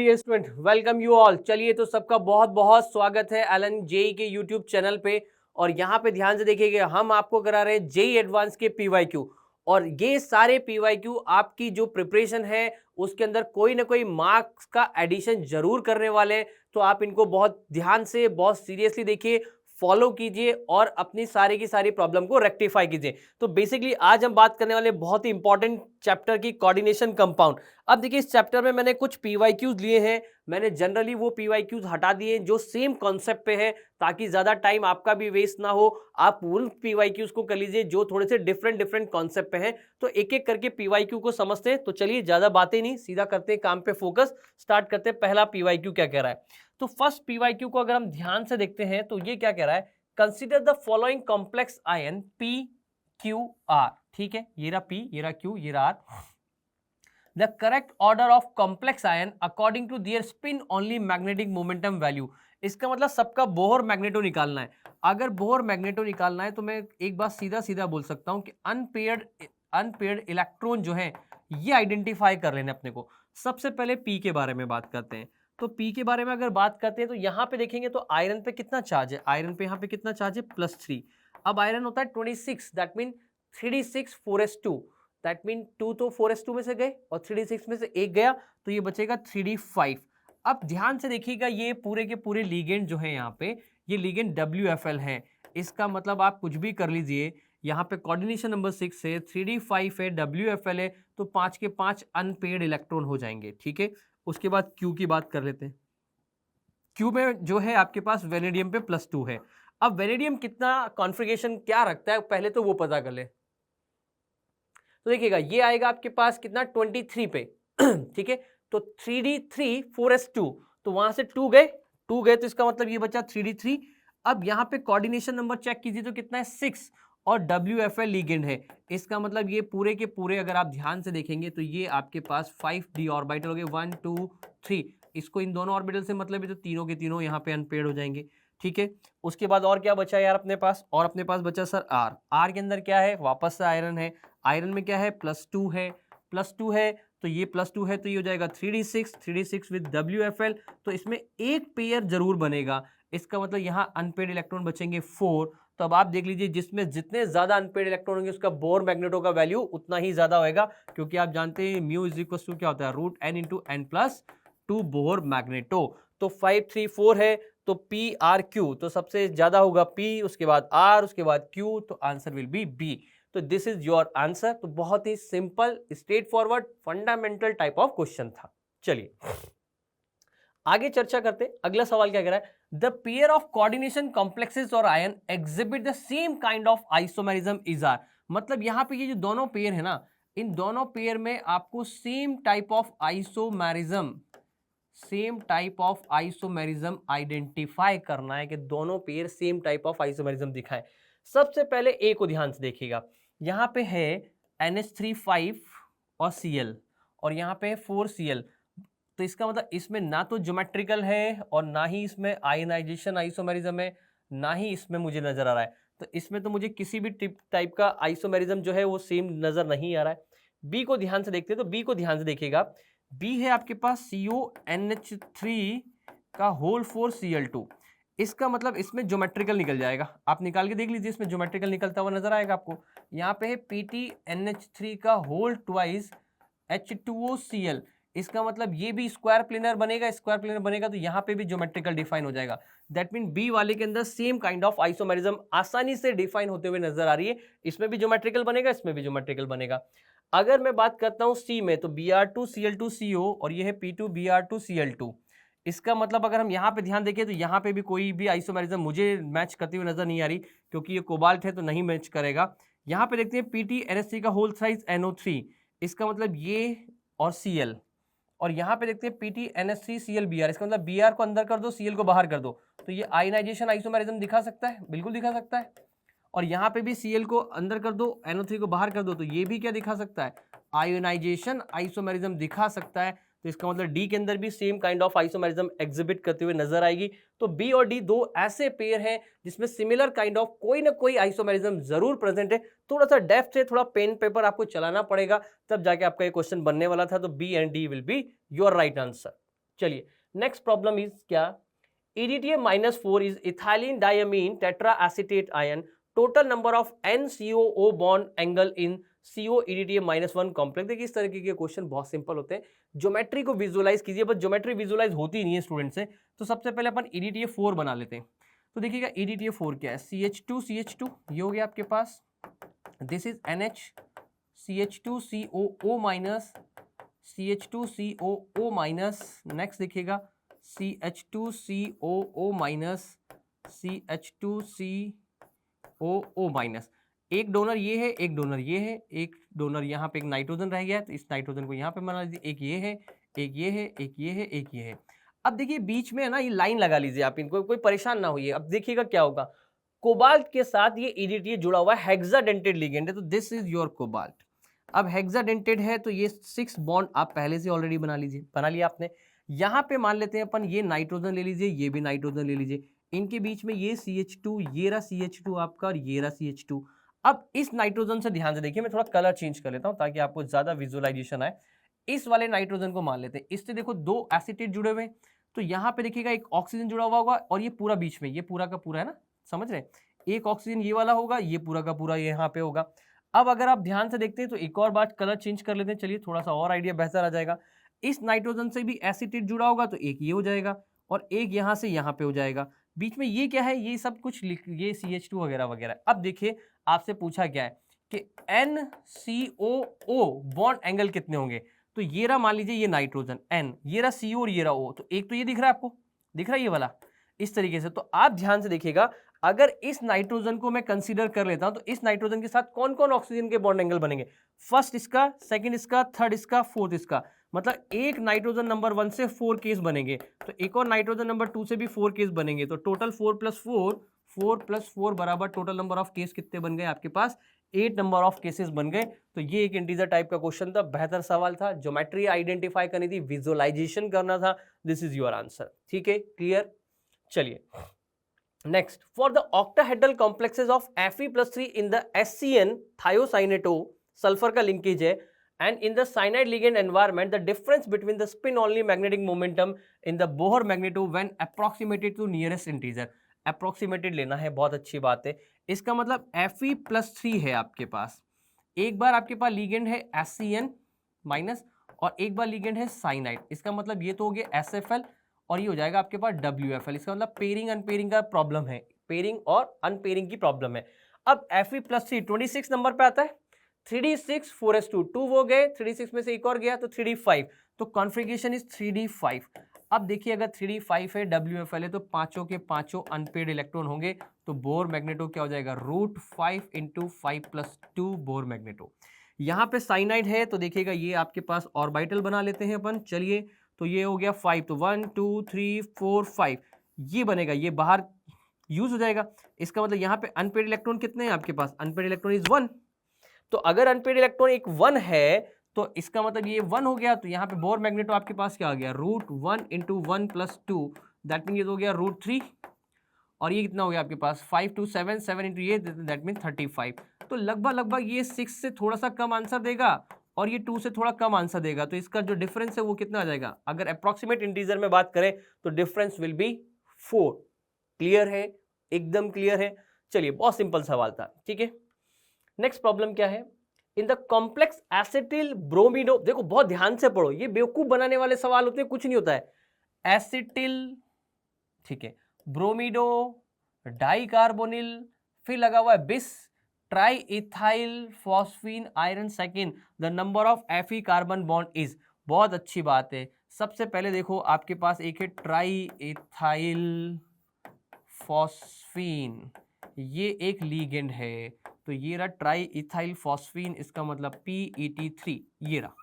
Dear student, welcome you all. चलिए, तो सबका बहुत बहुत स्वागत है एलन जेई के यूट्यूब चैनल पे। और यहाँ पे ध्यान से देखिएगा, हम आपको करा रहे हैं जेई एडवांस के पीवाईक्यू। और ये सारे पीवाईक्यू आपकी जो प्रिपरेशन है उसके अंदर कोई ना कोई मार्क्स का एडिशन जरूर करने वाले हैं। तो आप इनको बहुत ध्यान से, बहुत सीरियसली देखिए, फॉलो कीजिए और अपनी सारी की सारी प्रॉब्लम को रेक्टिफाई कीजिए। तो बेसिकली आज हम बात करने वाले बहुत ही इंपॉर्टेंट चैप्टर की, कोऑर्डिनेशन कंपाउंड। अब देखिए, इस चैप्टर में मैंने कुछ पीवाईक्यूज लिए हैं। मैंने जनरली वो पीवाईक्यूज हटा दिए जो सेम कॉन्सेप्ट पे है, ताकि ज्यादा टाइम आपका भी वेस्ट ना हो। आप उन पीवाईक्यूज को कर लीजिए जो थोड़े से डिफरेंट डिफरेंट कॉन्सेप्ट पे हैं। तो एक एक करके पीवाईक्यू को समझते हैं। तो चलिए, ज्यादा बातें नहीं, सीधा करते हैं काम पे फोकस, स्टार्ट करते हैं। पहला पीवाईक्यू क्या कह रहा है? तो फर्स्ट पीवाईक्यू को अगर हम ध्यान से देखते हैं तो ये क्या कह रहा है? Consider the following complex ion P Q R. ठीक है, ये रहा पी, ये रहा क्यू, ये रहा R. The correct order of complex ion according to their spin only magnetic momentum value. इसका मतलब सबका बोहर मैग्नेटो निकालना है। अगर बोहर मैग्नेटो निकालना है तो मैं एक बात सीधा सीधा बोल सकता हूं कि अनपेयर्ड इलेक्ट्रॉन जो है ये आइडेंटिफाई कर लेना अपने को। सबसे पहले पी के बारे में बात करते हैं। तो पी के बारे में अगर बात करते हैं तो यहाँ पे देखेंगे तो आयरन पे कितना चार्ज है? आयरन पे यहाँ पे कितना चार्ज है? +3। अब आयरन होता है 26, that mean 3d6 4s2। That mean 2 तो 4s2 में से गए और 3d6 में से एक गया, तो ये बचेगा 3d5। अब ध्यान से देखिएगा, ये पूरे के पूरे लीगेंड जो है यहाँ पे, ये लीगेंड WFL है। इसका मतलब आप कुछ भी कर लीजिए, यहाँ पे कोऑर्डिनेशन नंबर 6 है, 3d5 है, WFL है, तो 5 के 5 अनपेयर्ड इलेक्ट्रॉन हो जाएंगे। ठीक है, उसके बाद क्यू की बात कर लेते हैं। क्यू में जो है आपके पास वेनेडियम पे +2 है। अब वेनेडियम कितना कॉन्फ़िगरेशन क्या रखता है, पहले तो वो पता कर ले। तो देखिएगा, ये आएगा आपके पास कितना? 23 पे। ठीक है, तो 3d3 4s2, तो वहां से 2 गए, तो इसका मतलब ये बचा 3d3। अब यहाँ पे कोऑर्डिनेशन नंबर चेक कीजिए तो कितना है? 6। और WFL लिगेंड है, इसका मतलब ये पूरे के पूरे अगर आप ध्यान से देखेंगे तो ये आपके पास 5d ऑर्बिटल हो गए, 1 2 3। इसको इन दोनों ऑर्बिटल से मतलब है तो तीनों के तीनों यहाँ पे अनपेयर्ड हो जाएंगे। ठीक है, उसके बाद और क्या बचा यार अपने पास? और अपने पास बचा सर आर के अंदर क्या है? वापस से आयरन है। आयरन में क्या है? +2 है। +2 है तो ये +2 है तो ये हो जाएगा 3d6 विद WFL। तो इसमें एक पेयर जरूर बनेगा। इसका मतलब यहाँ अनपेयर्ड इलेक्ट्रॉन बचेंगे 4। तो अब आप देख लीजिए, जिसमें जितने ज्यादा अनपेयर्ड इलेक्ट्रॉन होंगे उसका बोर मैग्नेटो का वैल्यू उतना ही ज्यादा होगा, क्योंकि आप जानते हैं म्यू इज इक्वल टू क्या होता है? √n/n+2 bore magneto. तो 5 3 4 है, तो PRQ तो सबसे ज्यादा होगा P, उसके बाद R, उसके बाद Q, तो आंसर विल बी B। तो दिस इज योर आंसर। तो बहुत ही simple, straightforward, fundamental type of question था। चलिए आगे चर्चा करते। अगला सवाल क्या कह रहा है? The pair of coordination complexes और ion exhibit the same kind of isomerism is are. मतलब यहाँ पे ये जो दोनों पेयर है ना, इन दोनों पेयर में आपको same type of isomerism identify करना है कि दोनों pair same type of isomerism दिखाए। सबसे पहले ए को ध्यान से देखिएगा, यहाँ पे है NH3 और Cl, और यहाँ पे है 4Cl। तो इसका मतलब इसमें ना तो ज्योमेट्रिकल है और ना ही इसमें आयनाइजेशन आइसोमेरिज्म है, ना ही इसमें मुझे नजर आ रहा है। तो इसमें तो मुझे किसी भी टाइप का आइसोमेरिज्म जो है वो सेम नजर नहीं आ रहा है। बी को ध्यान से देखते हैं, तो बी को ध्यान से देखिएगा। बी है आपके पास CONH3 का होल 4Cl2। इसका मतलब इसमें ज्योमेट्रिकल निकल जाएगा। आप निकाल के देख लीजिए, इसमें ज्योमेट्रिकल निकलता हुआ नजर आएगा आपको। यहाँ पे है PTNH3 का होल ट्वाइस H2OCl। इसका मतलब ये भी स्क्वायर प्लेनर बनेगा, तो यहाँ पे भी ज्योमेट्रिकल डिफाइन हो जाएगा। दैट मीन बी वाले के अंदर सेम काइंड ऑफ आइसोमेरिज्म आसानी से डिफाइन होते हुए नजर आ रही है। इसमें भी ज्योमेट्रिकल बनेगा, इसमें भी ज्योमेट्रिकल बनेगा। अगर मैं बात करता हूं सी में, तो Br2Cl2CO और ये है P2Br2Cl2। इसका मतलब अगर हम यहाँ पे ध्यान देखें तो यहाँ पे भी कोई भी आइसोमेरिज्म मुझे मैच करती हुई नजर नहीं आ रही, क्योंकि ये कोबाल्ट है तो नहीं मैच करेगा। यहाँ पे देखते हैं PTNH3 का होल साइज NO3। इसका मतलब ये और Cl, और यहाँ पे देखते हैं PTNH3ClBr। इसका मतलब Br को अंदर कर दो, Cl को बाहर कर दो, तो ये आयनाइजेशन आइसोमेरिज्म दिखा सकता है, बिल्कुल दिखा सकता है। और यहाँ पे भी Cl को अंदर कर दो, NO3 को बाहर कर दो, तो ये भी क्या दिखा सकता है? आयोनाइजेशन आइसोमेरिज्म दिखा सकता है। तो इसका मतलब डी के अंदर भी same kind of isomerism exhibit करते हुए नजर आएगी। तो बी और डी दो ऐसे पेयर हैं जिसमें सिमिलर काइंड ऑफ कोई ना कोई आइसोमेरिज्म जरूर प्रेजेंट है। थोड़ा सा डेप्थ से थोड़ा पेन पेपर आपको चलाना पड़ेगा, तब जाके आपका ये क्वेश्चन बनने वाला था। तो B and D will be your right answer. चलिए नेक्स्ट प्रॉब्लम इज क्या, EDTA-4 is ethylene diamine tetraacetate ion. Total number of NCOO bond angle in CO EDTA-1 complex. देखिए इस तरीके के क्वेश्चन बहुत सिंपल होते हैं, ज्योमेट्री को विजुअलाइज कीजिए, बस ज्योमेट्री विजुअलाइज होती नहीं है स्टूडेंट से, तो सबसे पहले अपन EDTA-4 बना लेते हैं। तो देखिएगा EDTA-4 क्या है, CH2 ये हो गया आपके पास, this is NH, CH2COO minus, CH2COO minus, next देखिएगा CH2COO माइनस, CH2COO माइनस, एक डोनर ये है, एक डोनर ये है, एक डोनर यहाँ पे एक नाइट्रोजन रह गया है, तो इस नाइट्रोजन को यहाँ पे बना लीजिए, एक ये है, एक ये है, एक ये है, एक ये है। अब देखिए बीच में है ना ये लाइन लगा लीजिए आप, इनको कोई परेशान ना होइए। अब देखिएगा क्या होगा, कोबाल्ट के साथ ये EDTA जुड़ा हुआ है, हेक्साडेंटेड लिगेंड है, तो दिस इज योर कोबाल्ट। अब हेक्साडेंटेड है तो ये 6 बॉन्ड आप पहले से ऑलरेडी बना लीजिए, बना लिया आपने। यहाँ पे मान लेते हैं अपन, ये नाइट्रोजन ले लीजिए, ये भी नाइट्रोजन ले लीजिए, इनके बीच में ये CH2, ये रहा CH2 आपका, और ये रहा CH2। अब इस नाइट्रोजन से ध्यान से देखिए, मैं थोड़ा कलर चेंज कर लेता हूँ ताकि आपको ज्यादा विजुअलाइजेशन आए। इस वाले नाइट्रोजन को मान लेते हैं, इससे देखो 2 एसिटेट जुड़े हुए, तो यहाँ पे देखिएगा एक ऑक्सीजन जुड़ा हुआ होगा, और ये पूरा बीच में, ये पूरा का पूरा है ना, समझ रहे हैं, एक ऑक्सीजन ये वाला होगा, ये पूरा का पूरा यहाँ पे होगा। अब अगर आप ध्यान से देखते हैं तो एक और बात, कलर चेंज कर लेते हैं, चलिए थोड़ा सा और आइडिया बेहतर आ जाएगा। इस नाइट्रोजन से भी एसिटेट जुड़ा होगा, तो एक ये हो जाएगा, और एक यहाँ से यहाँ पे हो जाएगा। बीच में ये क्या है, ये सब कुछ ये CH2 वगैरह वगैरह। अब देखिए आपसे पूछा क्या है कि NCOO बॉन्ड एंगल कितने होंगे, तो ये रहा मान लीजिए ये नाइट्रोजन N, ये रहा CO और ये रहा O, तो एक तो ये दिख रहा है आपको, दिख रहा है ये वाला, इस तरीके से। तो आप ध्यान से देखिएगा, अगर इस नाइट्रोजन को मैं कंसीडर कर लेता हूं तो इस नाइट्रोजन के साथ कौन कौन ऑक्सीजन के बॉन्ड एंगल बनेंगे, फर्स्ट इसका, सेकंड इसका, थर्ड इसका, फोर्थ इसका, मतलब एक नाइट्रोजन नंबर 1 से 4 केस बनेंगे, तो एक और नाइट्रोजन नंबर 2 से भी 4 केस बनेंगे, तो टोटल 4 + 4 बराबर टोटल नंबर ऑफ केस कितने बन गए आपके पास, 8 नंबर ऑफ केसेस बन गए। तो ये एक इंटीजर टाइप का क्वेश्चन था, बेहतर सवाल था, ज्योमेट्री आइडेंटिफाई करनी थी, विजुअलाइजेशन करना था, दिस इज योर आंसर। ठीक है, क्लियर। चलिए next, for the octahedral complexes of Fe+3 in the SCN thiocyanate, sulphur का लिंकेज है, and in the cyanide ligand environment, the difference between the spin only magnetic momentum in the Bohr magneto when approximated to nearest integer. Approximated लेना है, बहुत अच्छी बात है। इसका मतलब Fe+3 है आपके पास, एक बार आपके पास लिगेंड है SCN माइनस, और एक बार लिगेंड है साइनाइड, इसका मतलब ये तो हो गया SFL, और ये हो जाएगा आपके पास WFL। इसका मतलब पेयरिंग अनपेयरिंग का प्रॉब्लम है, पेयरिंग और अनपेयरिंग की प्रॉब्लम है। अब Fe+3 26 नंबर पे आता है, 3d6 4s2 2 हो गए, 3d6 में से एक और गया तो 3d5, तो कॉन्फ़िगरेशन इज 3d5। अब देखिए अगर 3d5 है, WFL है, तो पांचों के पांचों अनपेड इलेक्ट्रॉन होंगे, तो बोर मैग्नेटो क्या हो जाएगा, √5 × 5 + 2 बोर मैग्नेटो। यहाँ पे साइनाइड है, तो देखिएगा ये आपके पास ऑर्बिटल बना लेते हैं अपन, चलिए, तो ये हो गया 5, तो 1 2 3 4 5 ये बनेगा, ये बाहर यूज हो जाएगा। इसका मतलब यहाँ पे अनपेड इलेक्ट्रॉन कितने हैं आपके पास, अनपेड इलेक्ट्रॉन इज 1, तो अगर अनपेड इलेक्ट्रॉन एक 1 है तो इसका मतलब ये 1 हो गया, तो यहाँ पे बोर मैग्नेटो आपके पास क्या आ गया, √1 × 1 + 2, दैट मीन ये हो गया √3, और ये कितना हो गया आपके पास 5 2 7 7 × ये, दैट मीन 35। तो लगभग ये 6 से थोड़ा सा कम आंसर देगा, और ये 2 से थोड़ा कम आंसर देगा, तो इसका जो डिफरेंस है वो कितना आ जाएगा, अगर अप्रोक्सीमेट इंटीजर में बात करें तो डिफरेंस विल बी 4। क्लियर है, एकदम क्लियर है। चलिए बहुत सिंपल सवाल था, ठीक है। नेक्स्ट प्रॉब्लम क्या है, इन द कॉम्प्लेक्स एसिटिल ब्रोमिडो, देखो बहुत ध्यान से पढ़ो, ये बेवकूफ बनाने वाले सवाल होते हैं, कुछ नहीं होता है। एसिटिल, ठीक है, ब्रोमिडो, डाइकार्बोनिल, फिर लगा हुआ है बिस, try ethyl phosphine iron second, the number of Fe carbon bond is. बहुत अच्छी बात है। सबसे पहले देखो आपके पास एक है ट्राई इथाइल फॉस्फीन, ये एक लीगेंड है, तो ये रहा ट्राई इथाइल फॉस्फीन, इसका मतलब PET3, ये रहा।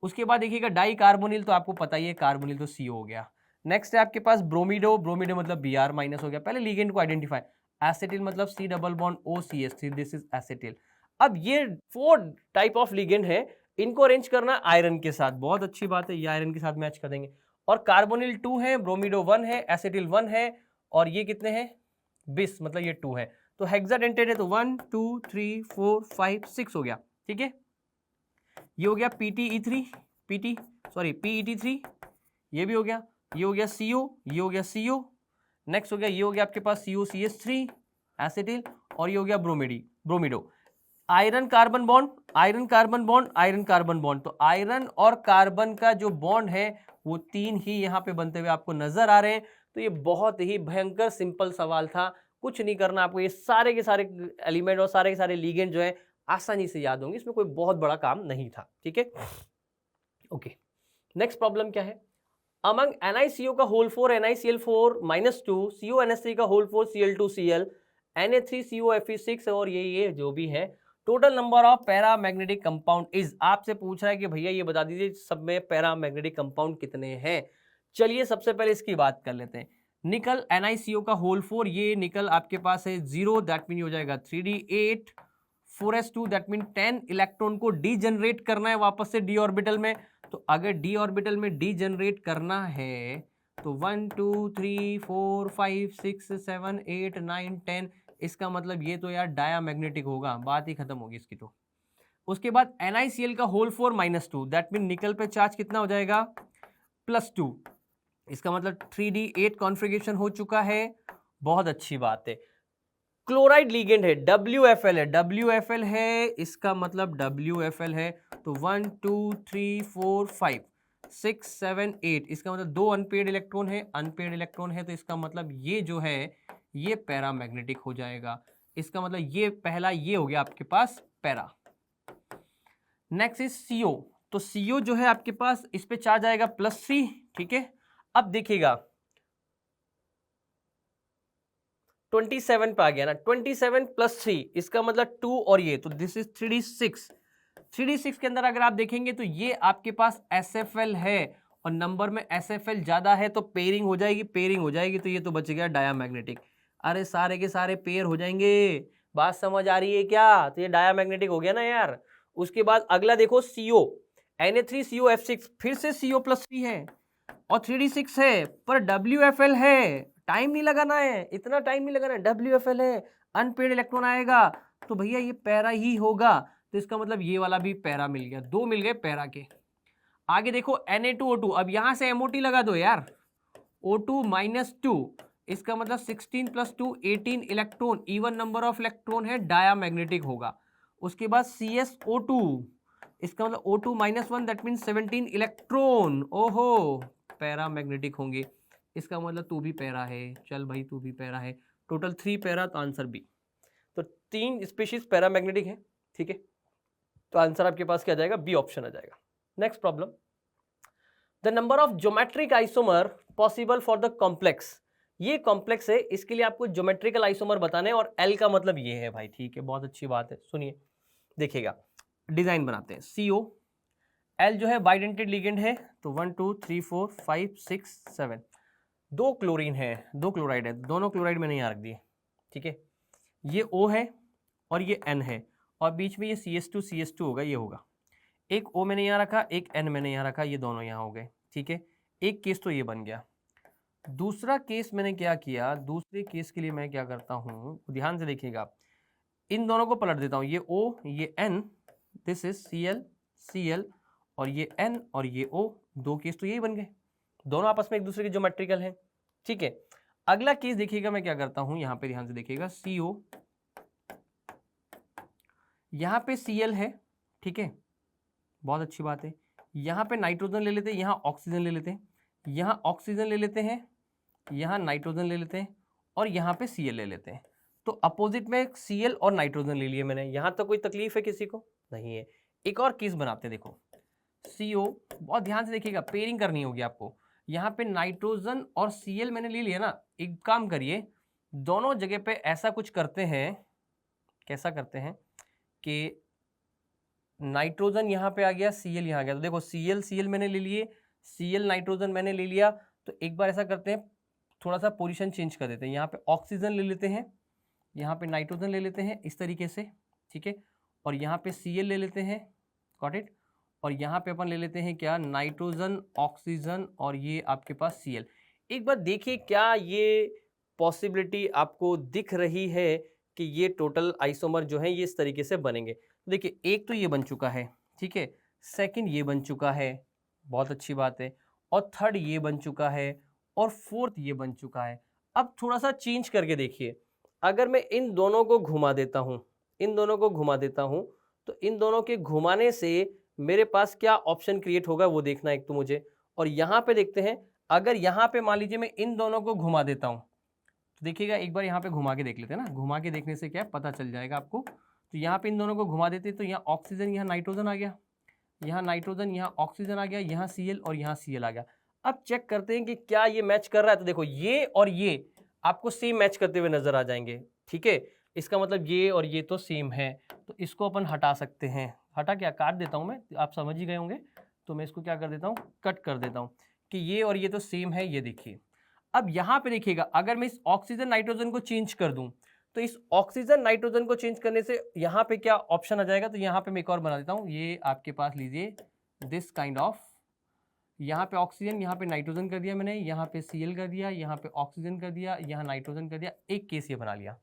उसके बाद देखिएगा डाई कार्बोनिल, तो आपको पता ही है कार्बोनिल तो CO हो गया। नेक्स्ट है आपके पास ब्रोमिडो, ब्रोमिडो मतलब Br- हो गया। पहले लीगेंड को आइडेंटिफाई, एसिटिल मतलब C double bond OCH3, this is acetyl. अब ये 4 टाइप ऑफ लीगेंड है, इनको अरेंज करना आयरन के साथ, बहुत अच्छी बात है, ये आयरन के साथ मैच कर देंगे। और कार्बोनिल 2 है, ब्रोमिडो 1 है, एसिटिल 1 है, और ये कितने हैं, बिस मतलब ये 2 है, तो हेक्साडेंटेड है, तो 1 2 3 4 5 6 हो गया, ठीक है। ये हो गया PET3, ये भी हो गया, ये हो गया CO, ये हो गया CO, नेक्स्ट हो गया ये हो गया आपके पास COCH3 एसिटिल, और ये हो गया bromido. Iron carbon bond, iron carbon bond, iron carbon bond, तो आयरन और कार्बन का जो बॉन्ड है वो 3 ही यहाँ पे बनते हुए आपको नजर आ रहे हैं। तो ये बहुत ही भयंकर सिंपल सवाल था, कुछ नहीं करना आपको, ये सारे के सारे एलिमेंट और सारे के सारे लिगेंड जो है आसानी से याद होंगे, इसमें कोई बहुत बड़ा काम नहीं था। ठीक है, ओके। नेक्स्ट प्रॉब्लम क्या है, अमंग NiCO का होल 4 NiCl4 -2 CONH3 का होल 4 Cl2Cl Na3COFe6 और ये जो भी है, total number of paramagnetic compound is, आपसे पूछ रहा है कि भैया ये बता दीजिए सब में पैरामैग्नेटिक कंपाउंड कितने हैं। चलिए सबसे पहले इसकी बात कर लेते हैं। निकल NiCO का होल 4, ये निकल आपके पास है 0, दैट मीन हो जाएगा 3d8 4s2, that mean 10 electron को डी जनरेट करना है वापस से d ऑर्बिटल में। तो अगर डी ऑर्बिटल में डी जनरेट करना है तो 1 2 3 4 5 6 7 8 9 10, इसका मतलब ये तो यार डायामैग्नेटिक होगा, बात ही खत्म होगी इसकी। तो उसके बाद NiCl का होल 4 -2, दैट मीन निकल पे चार्ज कितना हो जाएगा +2, इसका मतलब 3d8 कॉन्फ़िगरेशन हो चुका है, बहुत अच्छी बात है। क्लोराइड लीगेंड है, WFL है, WFL है, इसका मतलब WFL है, तो 1 2 3 4 5 6 7 8, इसका मतलब 2 अनपेड इलेक्ट्रॉन है, अनपेड इलेक्ट्रॉन है, तो इसका मतलब ये जो है ये पैरामैग्नेटिक हो जाएगा। इसका मतलब ये पहला ये हो गया आपके पास पैरा। नेक्स्ट इज CO, तो CO जो है आपके पास इस पे चार्ज आएगा +3, ठीक है। अब देखिएगा 27 पे आ गया ना, 27 +3, इसका मतलब 2 और ये, तो दिस इज 3d6। 3d6 के अंदर अगर आप देखेंगे तो ये आपके पास SFL है, और नंबर में SFL ज्यादा है तो पेयरिंग हो जाएगी, पेयरिंग हो जाएगी तो ये तो बच गया डायामैग्नेटिक। अरे सारे के सारे पेयर हो जाएंगे, बात समझ आ रही है क्या? तो ये डायामैग्नेटिक हो गया ना यार। उसके बाद अगला देखो CO, Na3COF6, फिर से CO +3 है और 3d6 है, पर WFL है, टाइम नहीं लगाना है, इतना टाइम नहीं लगाना है, WFL है, अनपेड इलेक्ट्रॉन आएगा, तो भैया ये पैरा ही होगा। तो इसका मतलब ये वाला भी पैरा मिल गया, 2 मिल गए पैरा के। आगे देखो Na2O2, अब यहां से MOT लगा दो यार, O2 -2, इसका मतलब 16 + 2 18 electron, even number of electron है, डायामैग्नेटिक होगा। उसके बाद CsO2, इसका मतलब O2 -1, दैट मीन 17 इलेक्ट्रॉन, ओहो पैरामैग्नेटिक होंगे। इसका मतलब तू भी पैरा है, चल भाई तू भी पैरा है, टोटल 3 पैरा, तो आंसर बी। तो 3 स्पीशीज पैरामैग्नेटिक है, ठीक है, तो आंसर आपके पास क्या आ जाएगा, बी ऑप्शन आ जाएगा। Next problem, the number of geometric isomer possible for the complex, ये कॉम्प्लेक्स है, इसके लिए आपको ज्योमेट्रिकल आइसोमर बताने हैं, और एल का मतलब ये है भाई, ठीक है, बहुत अच्छी बात है। सुनिए देखिएगा, डिजाइन बनाते हैं। CO, L जो है बाइडेंटेड लिगेंड है, तो 1 2 3 4 5 6 7, 2 क्लोरीन है, 2 क्लोराइड है, दोनों क्लोराइड मैंने यहाँ रख दिए, ठीक है। ये O है और ये N है, और बीच में ये CH2 होगा, ये होगा। एक O मैंने यहाँ रखा, एक N मैंने यहाँ रखा, ये दोनों यहाँ हो गए, ठीक है। एक केस तो ये बन गया। दूसरा केस मैंने क्या किया, दूसरे केस के लिए मैं क्या करता हूँ, ध्यान से देखिएगा, इन दोनों को पलट देता हूँ, ये O ये N, दिस इज Cl और ये N और ये O, 2 केस तो यही बन गए, दोनों आपस में एक दूसरे के ज्योमेट्रिकल हैं, ठीक है। अगला केस देखिएगा, मैं क्या करता हूं, यहां पे ध्यान से देखिएगा, CO, यहां पे Cl है, ठीक है, बहुत अच्छी बात है। यहां पे नाइट्रोजन ले लेते हैं, यहां ऑक्सीजन ले लेते हैं, यहां ऑक्सीजन ले लेते हैं, यहां नाइट्रोजन ले लेते हैं, और यहां पे Cl ले लेते हैं। तो अपोजिट में Cl और नाइट्रोजन ले लिए मैंने, यहां तक कोई तकलीफ है किसी को? नहीं है। एक और केस बनाते हैं, देखो CO, बहुत ध्यान से देखिएगा, पेयरिंग करनी होगी आपको। यहाँ पे नाइट्रोजन और Cl मैंने ले लिया ना, एक काम करिए, दोनों जगह पे ऐसा कुछ करते हैं, कैसा करते हैं कि नाइट्रोजन यहाँ पे आ गया, Cl यहाँ आ गया, तो देखो Cl मैंने ले लिए, Cl नाइट्रोजन मैंने ले लिया, तो एक बार ऐसा करते हैं, थोड़ा सा पोजीशन चेंज कर देते हैं, यहाँ पे ऑक्सीजन ले लेते हैं, यहाँ पे नाइट्रोजन ले लेते हैं, इस तरीके से, ठीक है, और यहाँ पे Cl ले लेते हैं, गॉट इट, और यहाँ पे अपन ले लेते हैं क्या, नाइट्रोजन, ऑक्सीजन, और ये आपके पास Cl। एक बार देखिए क्या ये पॉसिबिलिटी आपको दिख रही है कि ये टोटल आइसोमर जो है ये इस तरीके से बनेंगे। देखिए एक तो ये बन चुका है, ठीक है, सेकंड ये बन चुका है, बहुत अच्छी बात है, और थर्ड ये बन चुका है और फोर्थ ये बन चुका है। अब थोड़ा सा चेंज करके देखिए, अगर मैं इन दोनों को घुमा देता हूं, इन दोनों को घुमा देता हूं, तो इन दोनों के घुमाने से मेरे पास क्या ऑप्शन क्रिएट होगा वो देखना एक तो मुझे। और यहां पे देखते हैं, अगर यहां पे मान लीजिए मैं इन दोनों को घुमा देता हूं, तो देखिएगा एक बार यहाँ पे घुमा के देख लेते हैं ना, घुमा के देखने से क्या पता चल जाएगा आपको। तो यहाँ पे इन दोनों को घुमा देते तो यहाँ ऑक्सीजन, यहाँ नाइट्रोजन आ गया, यहाँ नाइट्रोजन, यहाँ ऑक्सीजन आ गया, यहाँ Cl और यहाँ Cl आ गया। अब चेक करते हैं कि क्या ये मैच कर रहा है। तो देखो ये और ये आपको सेम मैच करते हुए नजर आ जाएंगे, ठीक है। इसका मतलब ये और ये तो सेम है, तो इसको अपन हटा सकते हैं। हटा क्या, काट देता हूं मैं, आप समझ ही गए होंगे। तो मैं इसको क्या कर देता हूँ, कट कर देता हूँ कि ये और ये तो सेम है, ये देखिए। अब यहाँ पे देखिएगा, अगर मैं इस ऑक्सीजन नाइट्रोजन को चेंज कर दूं, तो इस ऑक्सीजन नाइट्रोजन को चेंज करने से यहाँ पे क्या ऑप्शन आ जाएगा। तो यहाँ पे मैं एक और बना देता हूँ, ये आपके पास लीजिए दिस काइंड ऑफ, यहाँ पे ऑक्सीजन, यहाँ पे नाइट्रोजन कर दिया मैंने, यहाँ पे Cl कर दिया, यहाँ पे ऑक्सीजन कर दिया, यहाँ नाइट्रोजन कर दिया, एक केस ये बना लिया।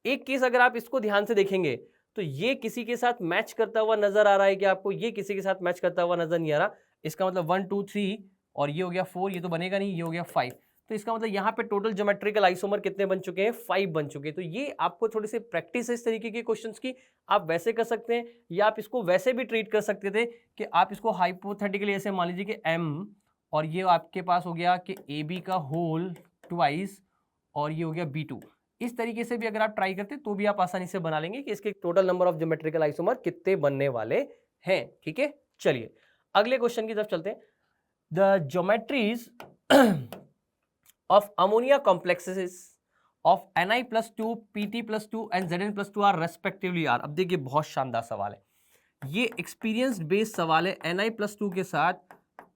एक केस अगर आप इसको ध्यान से देखेंगे तो ये किसी के साथ मैच करता हुआ नजर आ रहा है कि आपको, ये किसी के साथ मैच करता हुआ नजर नहीं आ रहा। इसका मतलब 1 2 3 और ये हो गया 4, ये तो बनेगा नहीं, ये हो गया 5। तो इसका मतलब यहाँ पे टोटल ज्योमेट्रिकल आइसोमर कितने बन चुके हैं, 5 बन चुके हैं। तो ये आपको थोड़ी सी प्रैक्टिस है इस तरीके के क्वेश्चंस की, आप वैसे कर सकते हैं या आप इसको वैसे भी ट्रीट कर सकते थे कि आप इसको हाइपोथेटिकली ऐसे मान लीजिए कि m, और ये आपके पास हो गया कि AB का होल ट्वाइस और ये हो गया B2। इस तरीके से भी अगर आप ट्राई करते तो भी आप आसानी से बना लेंगे कि इसके total number of geometrical isomer कितने बनने वाले हैं, ठीक है। चलिए अगले क्वेश्चन की तरफ चलते हैं। The geometries of ammonia complexes of Ni+2, Pt+2 and Zn+2 are respectively are। अब देखिए बहुत शानदार सवाल है, ये एक्सपीरियंस्ड बेस्ड सवाल है। Ni+2 के साथ,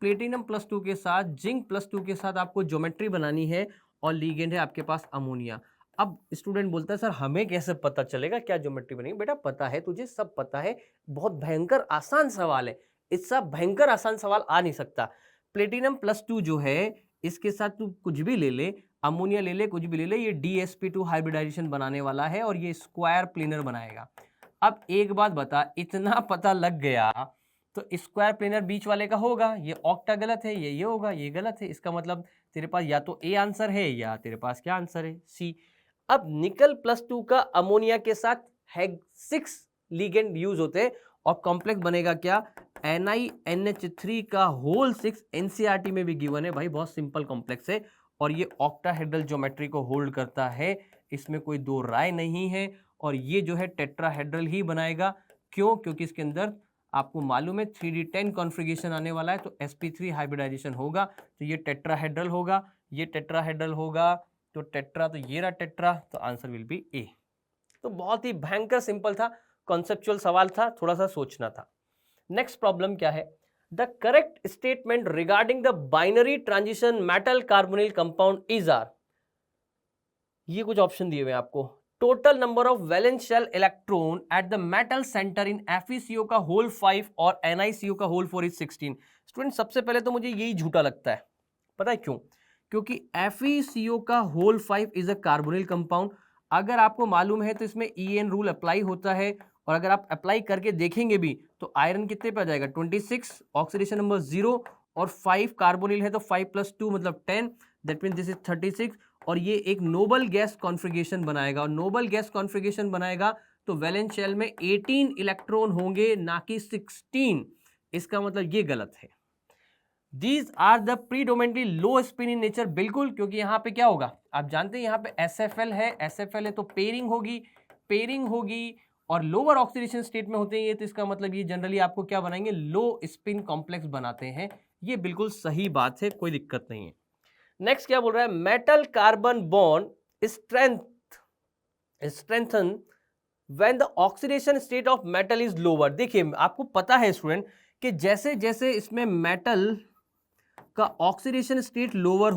प्लेटिनम+2 के साथ, जिंक+2 के साथ आपको ज्योमेट्री बनानी है और लीगेंड है आपके पास अमोनिया। अब स्टूडेंट बोलता है सर हमें कैसे पता चलेगा क्या ज्योमेट्री बनेगी। बेटा पता है तुझे, सब पता है, बहुत भयंकर आसान सवाल है, इससे भयंकर आसान सवाल आ नहीं सकता। प्लेटिनम+2 जो है इसके साथ तू कुछ भी ले ले, अमोनिया ले ले, कुछ भी ले ले, ये DsP2 हाइब्रिडाइजेशन बनाने वाला है और ये स्क्वायर प्लेनर बनाएगा। अब एक बात बता, इतना पता लग गया तो स्क्वायर प्लेनर बीच वाले का होगा, ये ऑक्टा गलत है, ये होगा, ये गलत है। इसका मतलब तेरे पास या तो ए आंसर है या तेरे पास क्या आंसर है, सी। अब Nickel+2 का अमोनिया के साथ Heg6 लिगेंड यूज होते हैं और कॉम्प्लेक्स बनेगा क्या, NiNH3 का होल 6। एनसीईआरटी में भी गिवन है भाई, बहुत सिंपल कॉम्प्लेक्स है और ये ऑक्टाहेड्रल ज्योमेट्री को होल्ड करता है, इसमें कोई दो राय नहीं है। और ये जो है टेट्राहेड्रल ही बनाएगा, क्यों, क्योंकि इसके अंदर आपको मालूम है 3D10 कॉन्फ़िगरेशन आने वाला है, तो sp3 हाइब्रिडाइजेशन होगा, तो ये टेट्राहेड्रल होगा, ये टेट्राहेड्रल होगा, तो टेट्रा, तो ये रहा टेट्रा, तो आंसर विल बी ए। तो बहुत ही भयंकर सिंपल था, कॉन्सेप्चुअल सवाल था, थोड़ा सा सोचना था। नेक्स्ट प्रॉब्लम क्या है, the correct statement regarding the binary transition metal carbonyl compound is R. ये कुछ ऑप्शन दिए हुए हैं आपको। Total number of valence shell electron at the metal centre in FeCO का होल 5 और NiCO का होल 4 इज 16। स्टूडेंट सबसे पहले तो मुझे यही झूठा लगता है, पता है क्यों, क्योंकि FeCO का whole 5 is a carbonyl compound. अगर आपको मालूम है तो इसमें EN रूल अप्लाई होता है, और अगर आप अप्लाई करके देखेंगे भी तो आयरन कितने पे आ जाएगा 26, ऑक्सीडेशन नंबर 0, और 5 कार्बोनिल है तो 5 + 2 मतलब 10, दैट मीन दिस इज 36। और ये एक नोबल गैस कॉन्फ़िगरेशन बनाएगा, और नोबल गैस कॉन्फ़िगरेशन बनाएगा तो वैलेंस शेल में 18 इलेक्ट्रॉन होंगे ना कि 16। इसका मतलब ये गलत है। These are the predominantly low spin in nature, बिल्कुल, क्योंकि यहाँ पे क्या होगा, आप जानते हैं यहाँ पे SFL है, SFL है तो पेयरिंग होगी और लोअर ऑक्सीडेशन स्टेट में होते हैं ये, तो इसका मतलब ये जनरली आपको क्या बनाएंगे, लो स्पिन कॉम्प्लेक्स बनाते हैं। ये बिल्कुल सही बात है, कोई दिक्कत नहीं है। नेक्स्ट क्या बोल रहा है, metal carbon bond strengthen when the oxidation state of metal is lower. देखिए आपको पता है स्टूडेंट कि जैसे जैसे इसमें मेटल का ऑक्सीडेशन स्टेट लोअर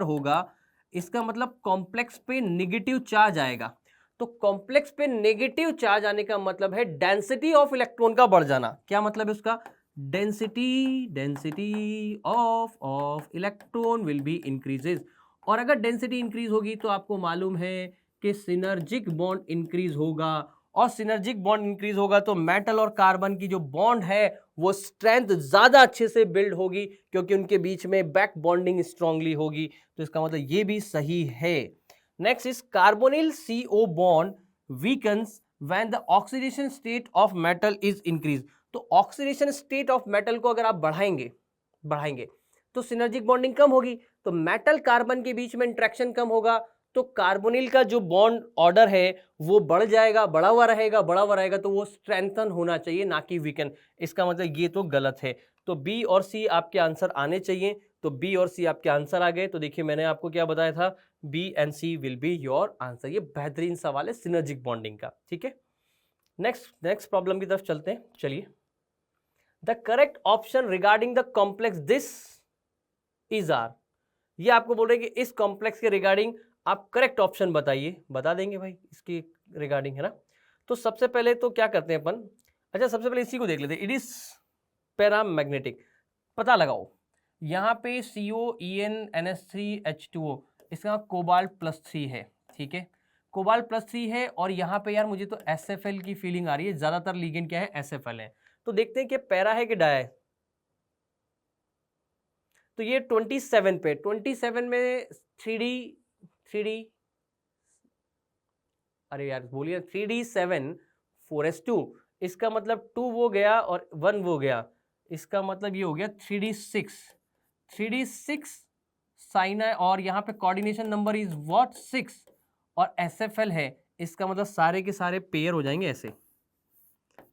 होगा, इसका मतलब कॉम्प्लेक्स पे नेगेटिव चार्ज आएगा। तो कॉम्प्लेक्स पे नेगेटिव चार्ज आने का मतलब है डेंसिटी ऑफ इलेक्ट्रॉन का बढ़ जाना। क्या मतलब है उसका, density of electron will be increases. और अगर डेंसिटी इंक्रीज होगी तो आपको मालूम है कि सिनर्जिक बॉन्ड इंक्रीज होगा, और सिनर्जिक बॉन्ड इंक्रीज होगा तो मेटल और कार्बन की जो बॉन्ड है वो स्ट्रेंथ ज्यादा अच्छे से बिल्ड होगी, क्योंकि उनके बीच में बैक बॉन्डिंग स्ट्रांगली होगी। तो इसका मतलब ये भी सही है। Next is carbonyl CO bond weakens when the oxidation state of metal is increase. तो ऑक्सीडेशन स्टेट ऑफ मेटल को अगर आप बढ़ाएंगे तो सिनर्जिक बॉन्डिंग कम होगी, तो मेटल कार्बन के बीच में इंट्रैक्शन कम होगा, तो कार्बोनिल का जो बॉन्ड ऑर्डर है वो बढ़ जाएगा, बढ़ा हुआ रहेगा, तो वो स्ट्रेंथन होना चाहिए, ना कि वीकन। इसका मतलब ये तो गलत है। तो बी और सी आपके आंसर आने चाहिए। तो बी और सी आपके आंसर आ गए। तो देखिए मैंने आपको क्या बताया था, B and C will be your answer. ये बेहतरीन सवाल है सिनर्जिक बॉन्डिंग का। ठीक है, नेक्स्ट प्रॉब्लम की तरफ चलते हैं। चलिए, the correct option regarding the complex this is R. ये आपको बोल रहे हैं कि इस कॉम्प्लेक्स के रिगार्डिंग आप करेक्ट ऑप्शन बताइए। बता देंगे भाई इसकी रिगार्डिंग, है ना। तो सबसे पहले तो क्या करते हैं अपन, अच्छा सबसे पहले इसी को देख लेते हैं। It is paramagnetic. पता लगाओ, यहाँ पे COEN NH3H2O, इसका कोबाल्ट +3 है। ठीक है, कोबाल्ट +3 है, और यहाँ पे यार मुझे तो SFL की फीलिंग आ रही है। ज्यादातर लिगेंड क्या है, SFL है। तो देखते हैं कि पैरा है कि डाया है। तो ये 27 पे, 27 में 3D, अरे यार बोलिए 3D7 4s2, इसका मतलब 2 वो गया और 1 वो गया, इसका मतलब ये हो गया 3D6 साइन है, और यहाँ पे कोऑर्डिनेशन नंबर इज व्हाट 6, और SFL है। इसका मतलब सारे के सारे पेयर हो जाएंगे ऐसे,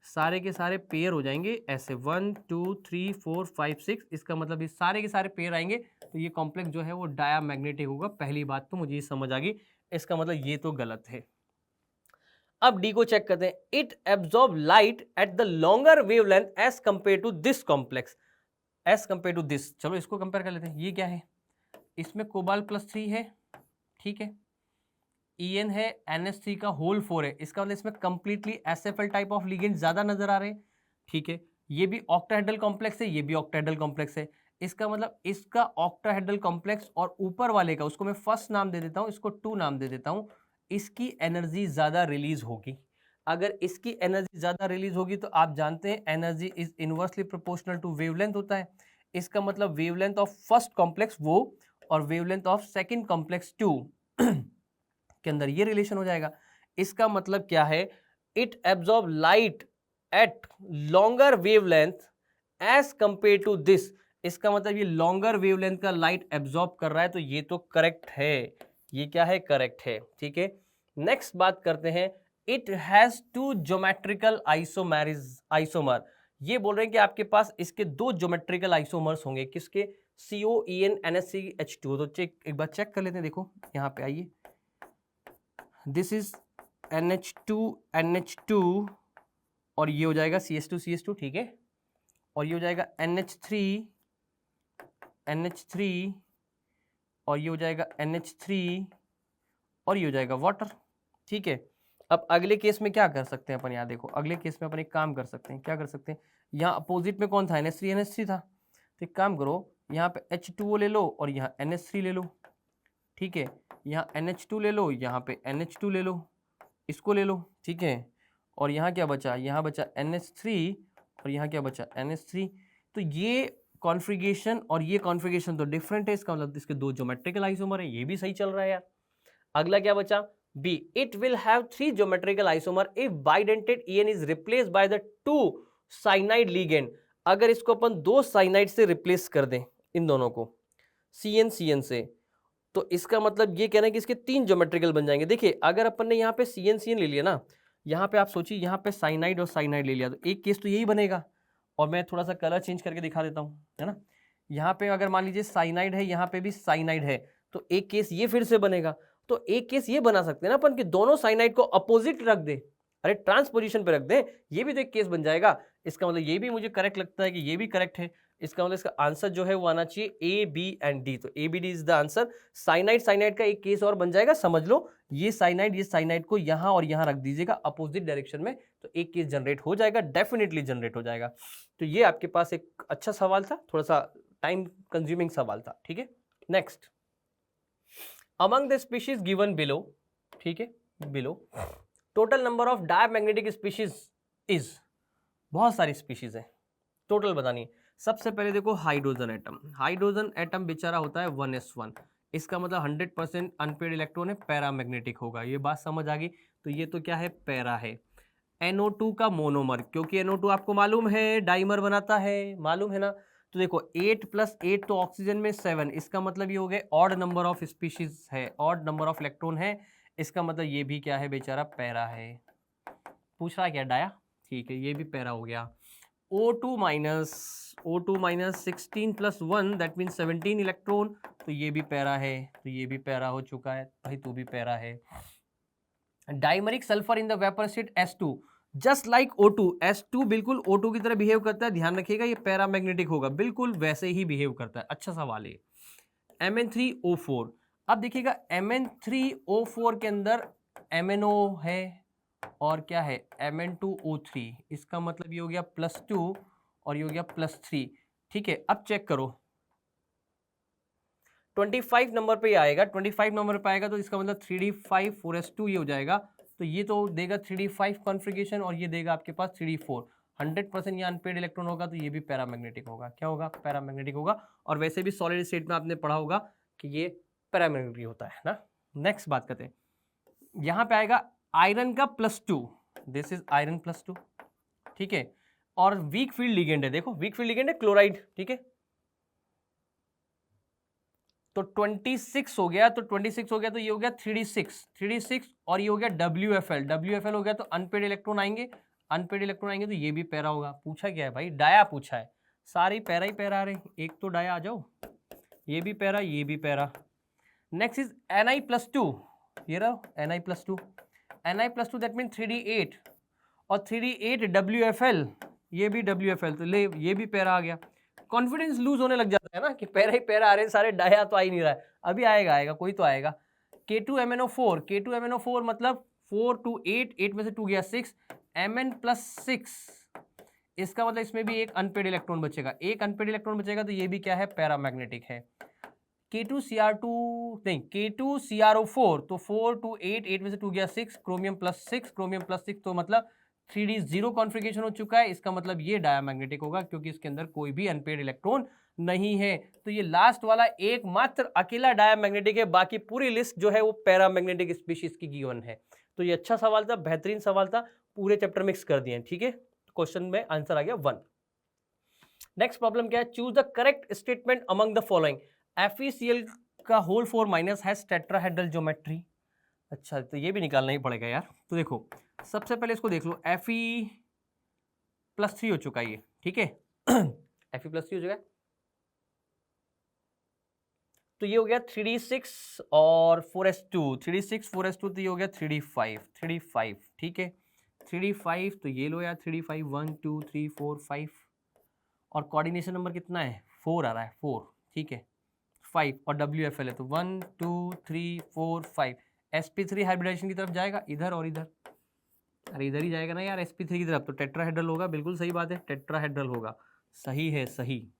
सारे के सारे पेयर हो जाएंगे ऐसे 1 2 3 4 5 6। इसका मतलब ये सारे के सारे पेयर आएंगे, तो ये कॉम्प्लेक्स जो है वो डायामैग्नेटिक होगा। पहली बात तो मुझे ये समझ आ गई। इसका मतलब ये तो गलत है। अब डी को चेक करते हैं। It absorb light at the longer wavelength as compare to this complex, as compare to this. चलो इसको कंपेयर कर लेते हैं। ये क्या है, इसमें कोबाल्ट +3 है, ठीक है, EN है, NH3 का होल 4 है। इसका मतलब इसमें completely SFL type of ligand ज्यादा नजर आ रहे हैं। ठीक है, ये भी ऑक्टाहेड्रल कॉम्प्लेक्स है, ये भी ऑक्टाहेड्रल कॉम्प्लेक्स है। इसका मतलब इसका ऑक्टाहेड्रल कॉम्प्लेक्स और ऊपर वाले का, उसको मैं फर्स्ट नाम दे देता हूं, इसको 2 नाम दे देता हूं। इसकी एनर्जी ज्यादा रिलीज होगी। अगर इसकी एनर्जी ज्यादा रिलीज होगी तो आप जानते हैं energy is inversely proportional to wavelength होता है। इसका मतलब वेवलेंथ ऑफ फर्स्ट कॉम्प्लेक्स वो, और वेवलेंथ ऑफ सेकंड कॉम्प्लेक्स 2 के अंदर ये रिलेशन हो जाएगा। इसका मतलब क्या है, it absorb light at longer wavelength as compare to this. इसका मतलब ये लॉन्गर वेवलेंथ का लाइट एब्जॉर्ब कर रहा है, तो ये तो करेक्ट है। ये क्या है, करेक्ट है। ठीक है, नेक्स्ट बात करते हैं। It has 2 geometrical isomer. ये बोल रहे हैं कि आपके पास इसके 2 ज्योमेट्रिकल आइसोमर्स होंगे। किसके, COEN NH3H2। तो एक बार चेक कर लेते हैं। देखो यहाँ पे आइए, दिस इज NH2 और ये हो जाएगा CH2 ठीक है, और ये हो जाएगा NH3 और ये हो जाएगा NH3 और ये हो जाएगा वाटर। ठीक है, अब अगले केस में क्या कर सकते हैं अपन, यहाँ देखो अगले केस में अपन एक काम कर सकते हैं। क्या कर सकते हैं, यहाँ अपोजिट में कौन था, NH3 था। तो एक काम करो, यहाँ पे H2O ले लो और यहाँ NH3 ले लो। ठीक है, यहाँ NH2 ले लो, यहाँ पे NH2 ले लो, इसको ले लो। ठीक है, और यहाँ क्या बचा, यहाँ बचा NH3 और यहाँ क्या बचा NH3। तो ये कॉन्फ़िगरेशन और ये कॉन्फ़िगरेशन तो डिफरेंट है। इसका मतलब इसके 2 ज्योमेट्रिकल आइसोमर है। ये भी सही चल रहा है यार। अगला क्या बचा, B, it will have 3 geometrical isomer if bidentate EN is replace by the 2 cyanide ligand. अगर इसको अपन 2 साइनाइड से रिप्लेस कर दें, इन दोनों को CN से, तो इसका मतलब ये कहना है कि इसके 3 ज्योमेट्रिकल बन जाएंगे। देखिए अगर अपन ने यहाँ पे CN ले लिया ना, यहाँ पे आप सोचिए, यहाँ पे साइनाइड और साइनाइड ले लिया, तो एक केस तो यही बनेगा। और मैं थोड़ा सा कलर चेंज करके दिखा देता हूँ, है ना। यहाँ पे अगर मान लीजिए साइनाइड है, यहाँ पे भी साइनाइड है, तो एक केस ये फिर से बनेगा। तो एक केस ये बना सकते हैं ना अपन कि दोनों साइनाइड को अपोजिट रख दे, अरे ट्रांसपोजिशन पे रख दे, ये भी तो एक केस बन जाएगा। इसका मतलब ये भी मुझे करेक्ट लगता है कि ये भी करेक्ट है। इसका मतलब इसका आंसर जो है वो आना चाहिए A, B एंड D। तो ABD is the answer. Cyanide का एक केस और बन जाएगा, समझ लो। ये साइनाइड को यहाँ और यहाँ रख दीजिएगा अपोजिट डायरेक्शन में, तो एक केस जनरेट हो जाएगा, डेफिनेटली जनरेट हो जाएगा। तो ये आपके पास एक अच्छा सवाल था, थोड़ा सा टाइम कंज्यूमिंग सवाल था। ठीक है, next, among the species given below, ठीक है, below total number of diamagnetic species is, बहुत सारी स्पीशीज है, टोटल बतानी है। सबसे पहले देखो हाइड्रोजन एटम, हाइड्रोजन एटम बेचारा होता है 1s1, इसका मतलब 100% अनपेड इलेक्ट्रॉन है, पैरामैग्नेटिक होगा, ये बात समझ आ गई। तो ये तो क्या है, पैरा है। NO2 का मोनोमर, क्योंकि NO2 आपको मालूम है डाइमर बनाता है, मालूम है ना। तो देखो 8 + 8 तो ऑक्सीजन में 7, इसका मतलब ये हो गए ऑड नंबर ऑफ स्पीशीज है, ऑड नंबर ऑफ इलेक्ट्रॉन है, इसका मतलब ये भी क्या है बेचारा, पैरा है। पूछ रहा है क्या डाया, ठीक है, ये भी पैरा हो गया। O2 minus 16 + 1 that mean 17 electron, तो ये भी पैरा है, तो ये भी पैरा हो चुका है भाई, तू भी पैरा है। Dimeric sulphur in the vapour state S2 just like O2, S2 बिल्कुल O2 की तरह बिहेव करता है, ध्यान रखिएगा ये पैरामैग्नेटिक होगा, बिल्कुल वैसे ही बिहेव करता है। अच्छा सवाल है। Mn3O4, अब देखिएगा Mn3O4 के अंदर MnO है और क्या है Mn2O3, इसका मतलब ये हो गया +2 और ये हो गया +3, ठीक है। अब चेक करो 25 नंबर पे आएगा, 25 नंबर पे आएगा तो इसका मतलब 3d5 4s2 ये हो जाएगा, तो ये तो देगा 3d5 कॉन्फ़िगरेशन और ये देगा आपके पास 3d4। 100% ये अनपेड इलेक्ट्रॉन होगा, तो ये भी पैरामैग्नेटिक होगा। क्या होगा, पैरामैग्नेटिक होगा। और वैसे भी सॉलिड स्टेट में आपने पढ़ा होगा कि ये पैरामैग्नेटिक होता है ना। नेक्स्ट बात करते हैं, यहाँ पे आएगा आयरन का +2, दिस इज आयरन +2, ठीक है। और वीक फील्ड लिगेंड है, देखो वीक फील्ड लिगेंड है क्लोराइड, ठीक है। तो 26 हो गया, तो 26 हो गया तो ये हो गया 3d6 और ये हो गया WFL हो गया, तो अनपेड इलेक्ट्रॉन आएंगे, अनपेड इलेक्ट्रॉन आएंगे तो ये भी पैरा होगा। पूछा क्या है भाई, डाया पूछा है, सारी पैरा ही पैरा आ रहे, एक तो डाया आ जाओ, ये भी पैरा, ये भी पैरा। नेक्स्ट इज Ni+2, ये रहा Ni+2 दैट मीन 3d8 और 3d8 WFL, ये भी WFL, तो ले ये भी पैरा आ गया। कॉन्फिडेंस लूज होने लग जाता है ना कि पैरा ही पैरा आ रहे हैं सारे, डाया तो आ ही नहीं रहा है, अभी आएगा कोई तो आएगा। K2MnO4 मतलब 4 2 8, 8 में से 2 गया 6, Mn+6, इसका मतलब इसमें भी एक अनपेड इलेक्ट्रॉन बचेगा, एक अनपेड इलेक्ट्रॉन बचेगा, तो ये भी क्या है, पैरामैग्नेटिक है। K2CR4 तो 4 2 8, 8 में से 2 गया 6, क्रोमियम+6 तो मतलब 3d0 कॉन्फ़िगरेशन हो चुका है, इसका मतलब ये डायमैग्नेटिक होगा क्योंकि इसके अंदर कोई भी अनपेड इलेक्ट्रॉन नहीं है। तो ये लास्ट वाला एकमात्र अकेला डायमैग्नेटिक है, बाकी पूरी लिस्ट जो है वो पैरामैग्नेटिक स्पीशीज की गिवन है। तो ये अच्छा सवाल था, बेहतरीन सवाल था, पूरे चैप्टर मिक्स कर दिए, ठीक है। क्वेश्चन में आंसर आ गया 1। नेक्स्ट प्रॉब्लम क्या है, choose the correct statement among the following. FeCl का होल 4- हैज टेट्राहेड्रल ज्योमेट्री। अच्छा, तो ये भी निकालना ही पड़ेगा यार। तो देखो सबसे पहले इसको देख लो, Fe+3 हो चुका है ये, ठीक है। Fe+3 हो चुका है, तो ये हो गया 3d6 और 4s2, 3d6 4s2, तो ये हो गया 3d5, ठीक है। 3d5 तो ये लो यार, 3d5 1 2 3 4 5 और कोऑर्डिनेशन नंबर कितना है, 4 आ रहा है, 4, ठीक है। 5 और WFL है, तो 1 2 3 4 5, sp3 हाइब्रिडाइजेशन की तरफ जाएगा, इधर और इधर, अरे इधर ही जाएगा ना यार sp3 की तरफ, तो टेट्राहेड्रल होगा, बिल्कुल सही बात है, टेट्राहेड्रल होगा, सही है, सही।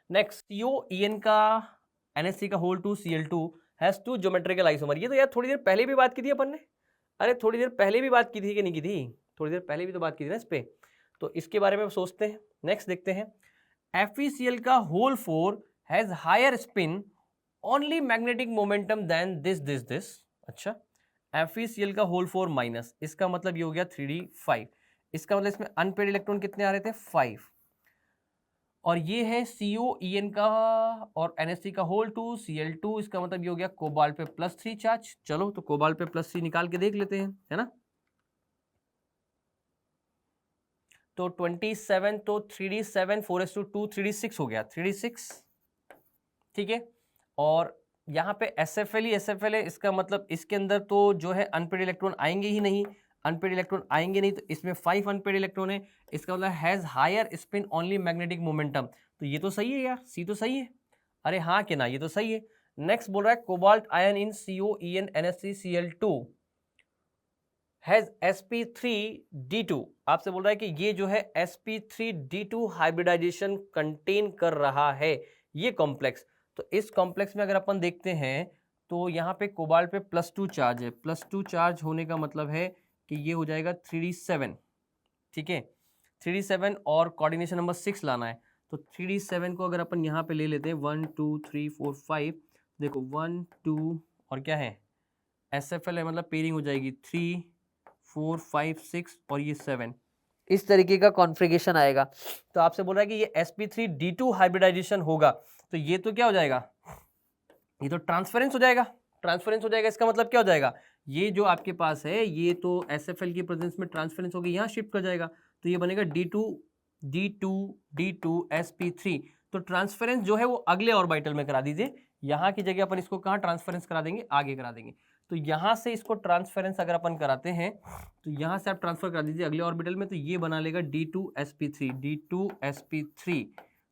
नेक्स्ट COEN का NH3 का whole 2 Cl2 has 2 geometrical isomer. ये तो यार थोड़ी देर पहले भी बात की थी अपन ने, अरे थोड़ी देर पहले भी बात की थी कि नहीं की थी, थोड़ी देर पहले भी तो बात की थी ना इस पे, तो इसके बारे में सोचते हैं। नेक्स्ट देखते हैं, FeCl का whole 4 has higher spin only magnetic momentum than this. अच्छा, FeCl का होल 4-, इसका मतलब ये हो गया 3d5, इसका मतलब इसमें अनपेड इलेक्ट्रॉन कितने आ रहे थे, 5, और ये है COEN का और NH3 का होल 2 Cl2, इसका मतलब ये हो गया कोबाल्ट पे +3 चार्ज। चलो तो कोबाल्ट पे +3 निकाल के देख लेते हैं, है ना। तो 27 तो 3d7 4s2 3d6 हो गया, 3d6, ठीक है। और यहाँ पे SFL है, इसका मतलब इसके अंदर तो जो है अनपेड इलेक्ट्रॉन आएंगे ही नहीं, अनपेड इलेक्ट्रॉन आएंगे नहीं, तो इसमें 5 अनपेड इलेक्ट्रॉन है, इसका मतलब has higher spin only magnetic momentum, तो ये तो सही है यार, सी तो सही है, अरे हाँ कि ना, ये तो सही है। नेक्स्ट बोल रहा है cobalt ion in COEN NH3 Cl2 has sp3d2, आपसे बोल रहा है कि ये जो है sp3d2 हाइब्रिडाइजेशन कंटेन कर रहा है ये कॉम्प्लेक्स। तो इस कॉम्प्लेक्स में अगर अपन देखते हैं तो यहाँ पे कोबाल्ट पे +2 चार्ज है, +2 चार्ज होने का मतलब है कि ये हो जाएगा 3d7, ठीक है, 3d7 और कोऑर्डिनेशन नंबर 6 लाना है। तो 3d7 को अगर अपन यहाँ पे ले लेते हैं 1 2 3 4 5, देखो 1 2 और क्या है SFL है, मतलब पेयरिंग हो जाएगी 3 4 5 6 और ये 7, इस तरीके का कॉन्फ़िगरेशन आएगा। तो आपसे बोल रहा है कि ये sp3d2 हाइब्रिडाइजेशन होगा, तो ये तो क्या हो जाएगा, ये तो ट्रांसफरेंस हो जाएगा। ट्रांसफरेंस हो जाएगा इसका मतलब क्या हो जाएगा, ये जो आपके पास है ये तो SFL की प्रेजेंस में ट्रांसफरेंस होगी, यहाँ शिफ्ट कर जाएगा, तो ये बनेगा D2 D2 D2 sp3। तो ट्रांसफरेंस जो है वो अगले ऑर्बिटल में करा दीजिए, यहाँ की जगह अपन इसको कहाँ ट्रांसफरेंस करा देंगे, आगे करा देंगे। तो यहाँ से इसको ट्रांसफरेंस अगर अपन कराते हैं तो यहाँ से आप ट्रांसफर करा दीजिए अगले ऑर्बिटल में, तो ये बना लेगा D2 sp3 D2 sp3।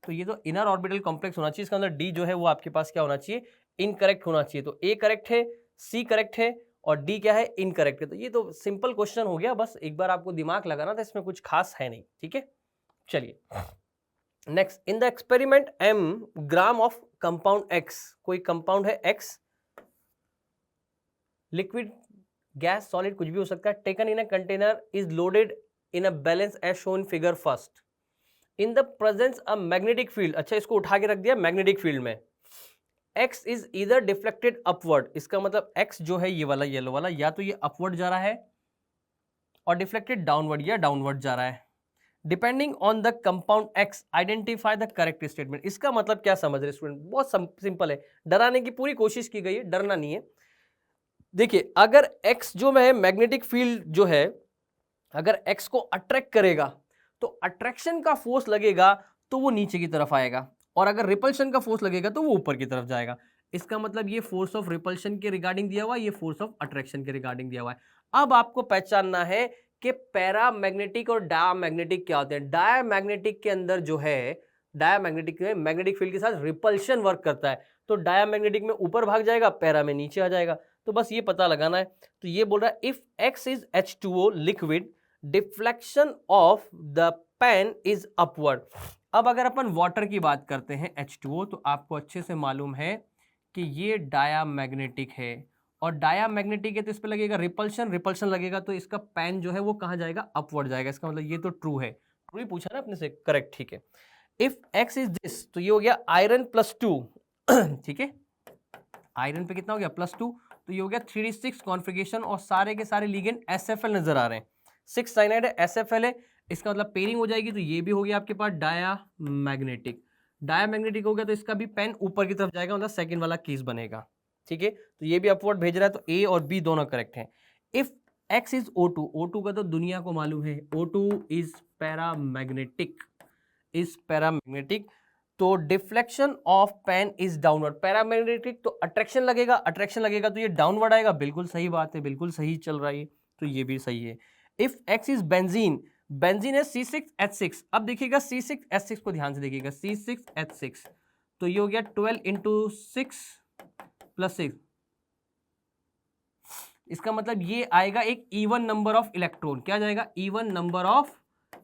तो ये तो इनर ऑर्बिटल कॉम्प्लेक्स होना चाहिए, इसका मतलब डी जो है वो आपके पास क्या होना चाहिए, इनकरेक्ट होना चाहिए। तो ए करेक्ट है, सी करेक्ट है और डी क्या है, इनकरेक्ट है। तो ये तो सिंपल क्वेश्चन हो गया, बस एक बार आपको दिमाग लगाना था, इसमें कुछ खास है नहीं, ठीक है। चलिए next, in the experiment m gram of compound x, कोई कंपाउंड है x, लिक्विड गैस सॉलिड कुछ भी हो सकता है, taken in a container is loaded in a balance as shown figure first, in the presence a magnetic field, अच्छा इसको उठा के रख दिया मैग्नेटिक फील्ड में, x इज इधर डिफ्लेक्टेड अपवर्ड, इसका मतलब x जो है ये वाला येलो वाला या तो ये अपवर्ड जा रहा है और डिफ्लेक्टेड डाउनवर्ड या डाउनवर्ड जा रहा है, depending on the compound x identify the correct statement. इसका मतलब क्या समझ रहे स्टूडेंट, बहुत सिंपल है, डराने की पूरी कोशिश की गई है, डरना नहीं है। देखिए अगर x जो है मैग्नेटिक फील्ड जो है, अगर x को अट्रैक्ट करेगा तो अट्रैक्शन का फोर्स लगेगा तो वो नीचे की तरफ आएगा, और अगर रिपल्शन का फोर्स लगेगा तो वो ऊपर की तरफ जाएगा। इसका मतलब ये फोर्स ऑफ रिपल्शन के रिगार्डिंग दिया हुआ है, ये फोर्स ऑफ अट्रैक्शन के रिगार्डिंग दिया हुआ है। अब आपको पहचानना है कि पैरामैग्नेटिक और डायामैग्नेटिक क्या होते हैं। डायामैग्नेटिक के अंदर जो है, डायामैग्नेटिक में मैग्नेटिक फील्ड के साथ रिपल्शन वर्क करता है, तो डायामैग्नेटिक में ऊपर भाग जाएगा, पैरा में नीचे आ जाएगा। तो बस ये पता लगाना है। तो ये बोल रहा है if x is H2O liquid, deflection of the pen is upward. अब अगर अपन वाटर की बात करते हैं H2O, तो आपको अच्छे से मालूम है कि ये डायामैग्नेटिक है, और डायामैग्नेटिक है तो इस पे लगेगा रिपल्शन, रिपल्शन लगेगा तो इसका पेन जो है वो कहाँ जाएगा, अपवर्ड जाएगा। इसका मतलब ये तो ट्रू है, ट्रू ही पूछा ना अपने से, करेक्ट, ठीक है। इफ x इज दिस, तो ये हो गया आयरन +2 ठीक है, आयरन पे कितना हो गया +2, तो ये हो गया 3d6 कॉन्फ़िगरेशन, और सारे के सारे लिगेंड SFL नजर आ रहे हैं, 6 साइनाइड है, SFL है, इसका मतलब पेयरिंग हो जाएगी। तो ये भी हो गया आपके पास डायामैग्नेटिक, डायामैग्नेटिक हो गया तो इसका भी पेन ऊपर की तरफ जाएगा, मतलब सेकंड वाला केस बनेगा, ठीक है। तो ये भी अपवर्ड भेज रहा है, तो ए और बी दोनों करेक्ट हैं। If x is O2, O2 का तो दुनिया को मालूम है, O2 is paramagnetic, is paramagnetic, तो deflection of pan is downward. Paramagnetic तो अट्रैक्शन लगेगा, अट्रैक्शन लगेगा तो ये डाउनवर्ड आएगा, बिल्कुल सही बात है, बिल्कुल सही चल रहा है, तो ये भी सही है। If x is benzene, benzene है C6H6, अब देखिएगा C6H6 को ध्यान से देखिएगा, C6H6, तो ये हो गया 12 × 6 + 6, इसका मतलब ये आएगा एक इवन नंबर ऑफ इलेक्ट्रॉन, क्या जाएगा, इवन नंबर ऑफ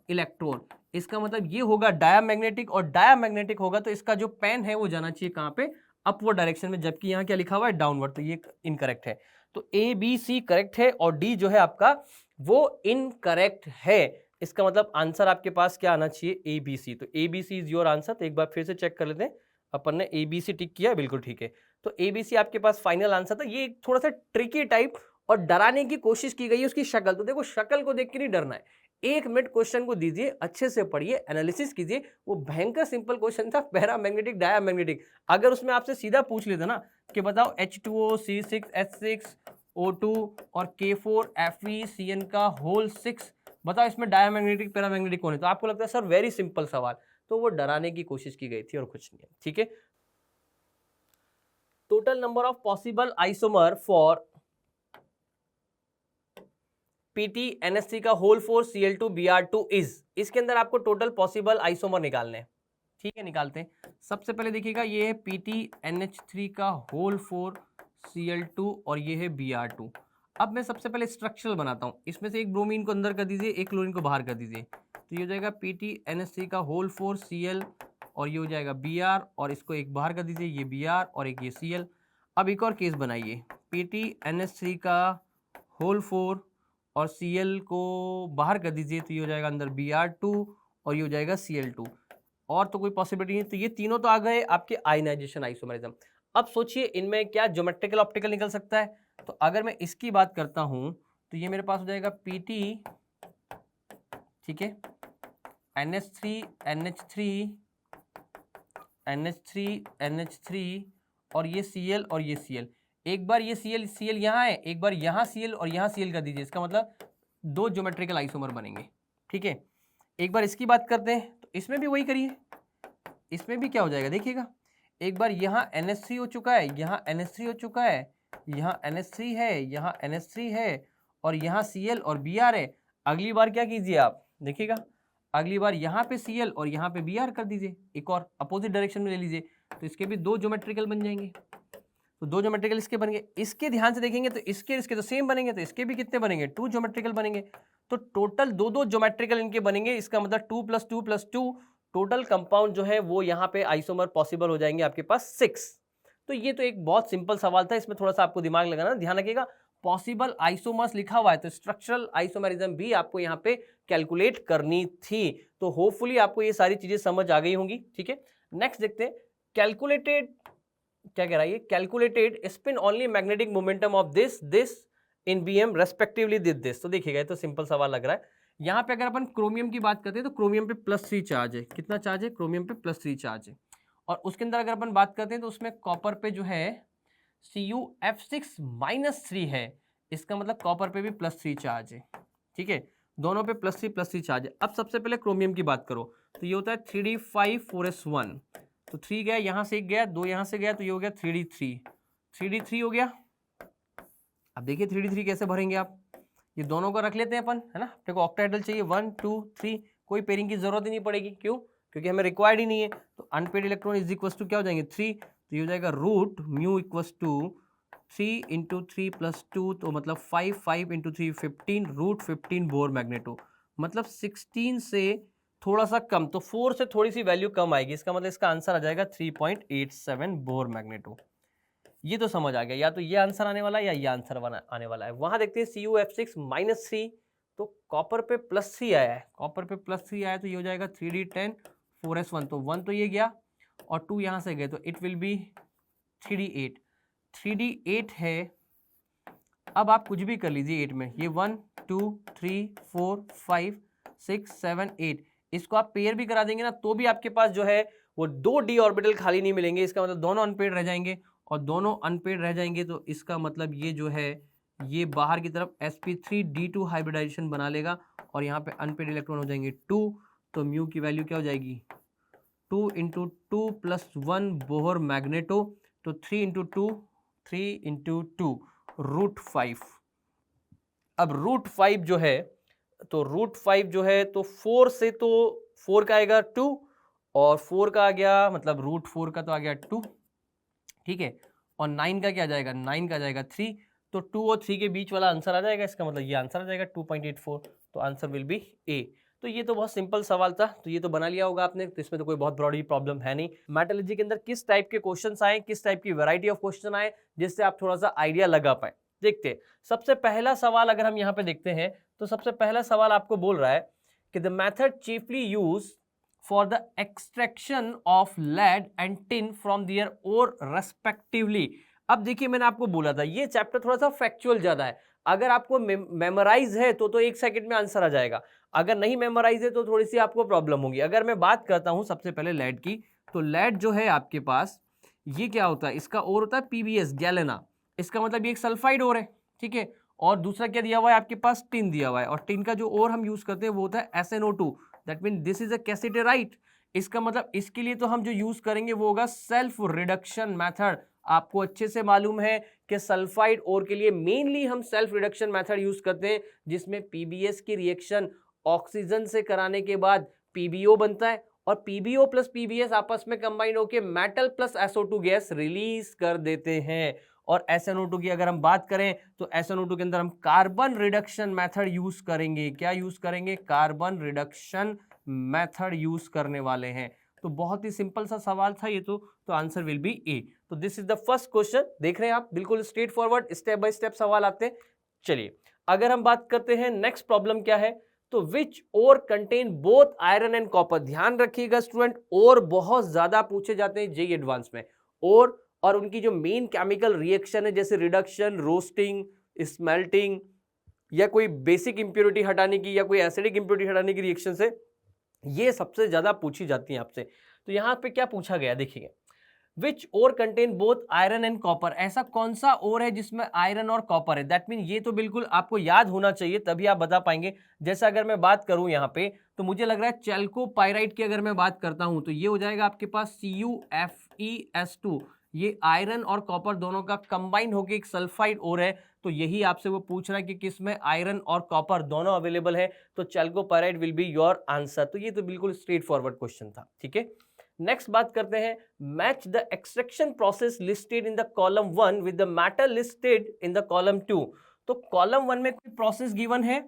इलेक्ट्रॉन। इसका मतलब ये होगा डायामैग्नेटिक, और डायामैग्नेटिक होगा तो इसका जो पेन है वो जाना चाहिए कहाँ पे, अपवर्ड डायरेक्शन में, जबकि यहाँ क्या लिखा हुआ है, डाउनवर्ड, तो ये इनकरेक्ट है। तो ए बी सी करेक्ट है और डी जो है आपका वो इनकरेक्ट है। इसका मतलब आंसर आपके पास क्या आना चाहिए, ए बी सी। तो A B C is your answer. तो एक बार फिर से चेक कर लेते हैं, अपन ने ए बी सी टिक किया, बिल्कुल ठीक है। तो ए बी सी आपके पास फाइनल आंसर था। ये थोड़ा सा ट्रिकी टाइप और डराने की कोशिश की गई है उसकी शक्ल, तो देखो शक्ल को देख के नहीं डरना है, 1 मिनट क्वेश्चन को दीजिए, अच्छे से पढ़िए, एनालिसिस कीजिए। वो भयंकर सिंपल क्वेश्चन था, पैरामैग्नेटिक डायामैग्नेटिक। अगर उसमें आपसे सीधा पूछ लेता ना कि बताओ H2O C6H6 O2 और K4 FeCN का होल 6, बताओ इसमें डायामैग्नेटिक पैरामैग्नेटिक कौन है, तो आपको लगता है सर वेरी सिंपल सवाल, तो वो डराने की कोशिश की गई थी और कुछ नहीं है, ठीक है। Total number of possible isomer for PTNSC का होल 4 Cl2 Br2 इज, इसके अंदर आपको टोटल पॉसिबल आइसोमर निकालने हैं, ठीक है, निकालते हैं। सबसे पहले देखिएगा ये है PTNH3 का होल 4 Cl2 और ये है Br2। अब मैं सबसे पहले स्ट्रक्चरल बनाता हूँ, इसमें से एक ब्रोमीन को अंदर कर दीजिए, एक क्लोरीन को बाहर कर दीजिए, तो ये हो जाएगा PTNH3 का होल 4 Cl और ये हो जाएगा Br, और इसको एक बाहर कर दीजिए, ये Br और एक ये Cl। अब एक और केस बनाइए, PTNH3 का होल 4 और Cl को बाहर कर दीजिए तो ये हो जाएगा अंदर Br2 और ये हो जाएगा Cl2, और तो कोई पॉसिबिलिटी नहीं। तो ये तीनों तो आ गए आपके आयनाइजेशन आइसोमरिज्म। अब सोचिए इनमें क्या ज्योमेट्रिकल ऑप्टिकल निकल सकता है। तो अगर मैं इसकी बात करता हूं तो ये मेरे पास हो जाएगा Pt, ठीक है, NH3 NH3 NH3 NH3 और ये Cl और ये Cl। एक बार ये Cl यहाँ है, एक बार यहाँ Cl और यहाँ Cl कर दीजिए, इसका मतलब दो ज्योमेट्रिकल आइसोमर बनेंगे, ठीक है। एक बार इसकी बात करते हैं तो इसमें भी वही करिए, इसमें भी क्या हो जाएगा देखिएगा, एक बार यहाँ NH3 हो चुका है, यहाँ NH3 हो चुका है, यहाँ NH3 है, यहाँ NH3 है और यहाँ Cl और Br है। अगली बार क्या कीजिए आप देखिएगा, अगली बार यहाँ पे Cl और यहाँ पे Br कर दीजिए, एक और अपोजिट डायरेक्शन में ले लीजिए, तो इसके भी दो ज्योमेट्रिकल बन जाएंगे। तो दो ज्योमेट्रिकल इसके बन गए। इसके ध्यान से देखेंगे तो इसके तो सेम बनेंगे, तो इसके भी कितने बनेंगे, टू ज्योमेट्रिकल बनेंगे। तो टोटल दो ज्योमेट्रिकल इनके बनेंगे, इसका मतलब 2 + 2 + 2 टोटल कंपाउंड जो है वो यहाँ पे आइसोमर पॉसिबल हो जाएंगे आपके पास 6। तो ये तो एक बहुत सिंपल सवाल था, इसमें थोड़ा सा आपको दिमाग लगाना, ध्यान रखिएगा पॉसिबल आइसोमर्स लिखा हुआ है तो स्ट्रक्चरल आइसोमरिज्म भी आपको यहाँ पे कैलकुलेट करनी थी। तो होपफुली आपको ये सारी चीजें समझ आ गई होंगी, ठीक है। नेक्स्ट देखते हैं, कैलकुलेटेड क्या कह रहा है ये, calculated spin only magnetic momentum of this in BM respectively this. तो देखिएगा ये तो सिंपल सवाल लग रहा है। यहाँ पे अगर अपन क्रोमियम की बात करते हैं तो क्रोमियम पे +3 चार्ज है, कितना चार्ज है, क्रोमियम पे +3 चार्ज है। और उसके अंदर अगर अपन बात करते हैं तो उसमें कॉपर पे जो है CuF6-3 है, इसका मतलब कॉपर पे भी +3 चार्ज है, ठीक है, दोनों पे +3 चार्ज है। अब सबसे पहले क्रोमियम की बात करो तो ये होता है 3d5 4s1, तो 3 गया, यहाँ से एक गया, 2 यहाँ से गया, तो ये हो गया 3d3 हो गया। अब देखिए 3d3 कैसे भरेंगे आप, ये दोनों को रख लेते हैं अपन, है ना, अपने को ऑक्टाहेड्रल चाहिए 1 2 3, कोई पेयरिंग की जरूरत ही नहीं पड़ेगी, क्यों, क्योंकि हमें रिक्वायर्ड ही नहीं है। तो unpaired electron is equal to क्या हो जाएंगे 3, तो ये हो जाएगा रूट म्यू इक्वल टू 3 × 3 + 2, तो मतलब 5 5 × 3 15, रूट 15 बोर मैग्नेटो, मतलब 16 से थोड़ा सा कम, तो 4 से थोड़ी सी वैल्यू कम आएगी, इसका मतलब इसका आंसर आ जाएगा 3.87 बोर मैग्नेटो। ये तो समझ आ गया, या तो ये आंसर आने वाला है या ये आंसर आने वाला है। वहां देखते हैं CuF6-3, तो कॉपर पे +3 आया है, कॉपर पे +3 आया तो ये हो जाएगा 3d10 4s1, तो 1 तो ये गया और 2 यहाँ से गए, तो इट विल बी 3d8 है। अब आप कुछ भी कर लीजिए 8 में, ये 1 2 3 4 5 6 7 8, इसको आप पेयर भी करा देंगे ना तो भी आपके पास जो है वो 2 d ऑर्बिटल खाली नहीं मिलेंगे, इसका मतलब दोनों अनपेड रह जाएंगे, और दोनों अनपेड रह जाएंगे तो इसका मतलब ये जो है ये बाहर की तरफ sp3d2 हाइब्रिडाइजेशन बना लेगा और यहाँ पे अनपेड इलेक्ट्रॉन हो जाएंगे 2, तो म्यू की वैल्यू क्या हो जाएगी 2 × 2 + 1 बोहर मैग्नेटो, तो 3 × 2 रूट 5। अब रूट 5 जो है तो 4 से तो 4 का आएगा 2 और 4 का आ गया, मतलब रूट 4 का तो आ गया 2, ठीक है, और 9 का क्या आ जाएगा, 9 का आ जाएगा 3, तो 2 और 3 के बीच वाला आंसर आ जाएगा, इसका मतलब ये आंसर आ जाएगा 2.84, तो आंसर विल बी ए। तो ये तो बहुत सिंपल सवाल था, तो ये तो बना लिया होगा आपने, तो इसमें तो कोई बहुत बड़ी प्रॉब्लम है नहीं। मेटलर्जी के अंदर किस टाइप के क्वेश्चंस आए, किस टाइप की वैरायटी ऑफ क्वेश्चन आए जिससे आप थोड़ा सा आइडिया लगा पाए, देखते हैं। सबसे पहला सवाल अगर हम यहाँ पे देखते हैं तो सबसे पहला सवाल आपको बोल रहा है कि the method chiefly use for the extraction of lead and tin from their ore respectively। अब देखिए मैंने आपको बोला था ये चैप्टर थोड़ा सा फैक्चुअल ज्यादा है, अगर आपको मेमोराइज है तो 1 सेकंड में आंसर आ जाएगा, अगर नहीं मेमोराइज है तो थोड़ी सी आपको प्रॉब्लम होगी। अगर मैं बात करता हूं सबसे पहले लेड की, तो लेड जो है आपके पास ये क्या होता है, इसका ओर होता है PbS गैलेना, इसका मतलब ये एक सल्फाइड ओर है, ठीक है, और दूसरा क्या दिया हुआ है आपके पास, टिन दिया हुआ है, और टिन का जो ओर हम यूज करते हैं वो होता है SnO2, that mean this is a cassiterite. इसका मतलब इसके लिए तो हम जो यूज करेंगे वो होगा सेल्फ रिडक्शन मेथड। आपको अच्छे से मालूम है कि सल्फाइड ओर के लिए मेनली हम सेल्फ रिडक्शन मेथड यूज करते हैं, जिसमें PbS की रिएक्शन ऑक्सीजन से कराने के बाद PbO बनता है, और PbO + PbS आपस में कंबाइन होकर मेटल + SO2 गैस रिलीज कर देते हैं। और SnO2 की अगर हम बात करें तो SnO2 के अंदर हम कार्बन रिडक्शन मेथड यूज करेंगे, क्या यूज करेंगे, कार्बन रिडक्शन मेथड यूज करने वाले हैं। तो बहुत ही सिंपल सा सवाल था ये तो आंसर विल बी ए। तो this is the first question, देख रहे हैं आप, बिल्कुल straight forward step by step सवाल आते हैं। चलिए अगर हम बात करते हैं नेक्स्ट प्रॉब्लम क्या है, तो which ore contain both iron and copper. ध्यान रखिएगा स्टूडेंट, ओर बहुत ज्यादा पूछे जाते हैं जेईई एडवांस में। ओर और उनकी जो मेन केमिकल रिएक्शन है, जैसे रिडक्शन, रोस्टिंग, स्मेल्टिंग, या कोई बेसिक इंप्योरिटी हटाने की या कोई एसिडिक इंप्योरिटी हटाने की रिएक्शन से, ये सबसे ज्यादा पूछी जाती है आपसे। तो यहां पे क्या पूछा गया देखिए, which ore contain both iron and copper. ऐसा कौन सा ओर है जिसमें आयरन और कॉपर है? दैट मीन ये तो बिल्कुल आपको याद होना चाहिए, तभी आप बता पाएंगे। जैसा अगर मैं बात करूं यहाँ पे, तो मुझे लग रहा है चैल्कोपाइराइट की अगर मैं बात करता हूं, तो ये हो जाएगा आपके पास CuFeS2। ये आयरन और कॉपर दोनों का कंबाइन होकर एक सल्फाइड ओर है। तो यही आपसे वो पूछ रहा है कि किसमें आयरन और कॉपर दोनों अवेलेबल है, तो चैल्कोपाइराइट विल बी योर आंसर। तो ये तो बिल्कुल स्ट्रेट फॉरवर्ड क्वेश्चन था, ठीक है। नेक्स्ट बात करते हैं, match the extraction process listed in the column 1 with the matter listed in the column 2। तो कॉलम 1 में कोई प्रोसेस गिवन है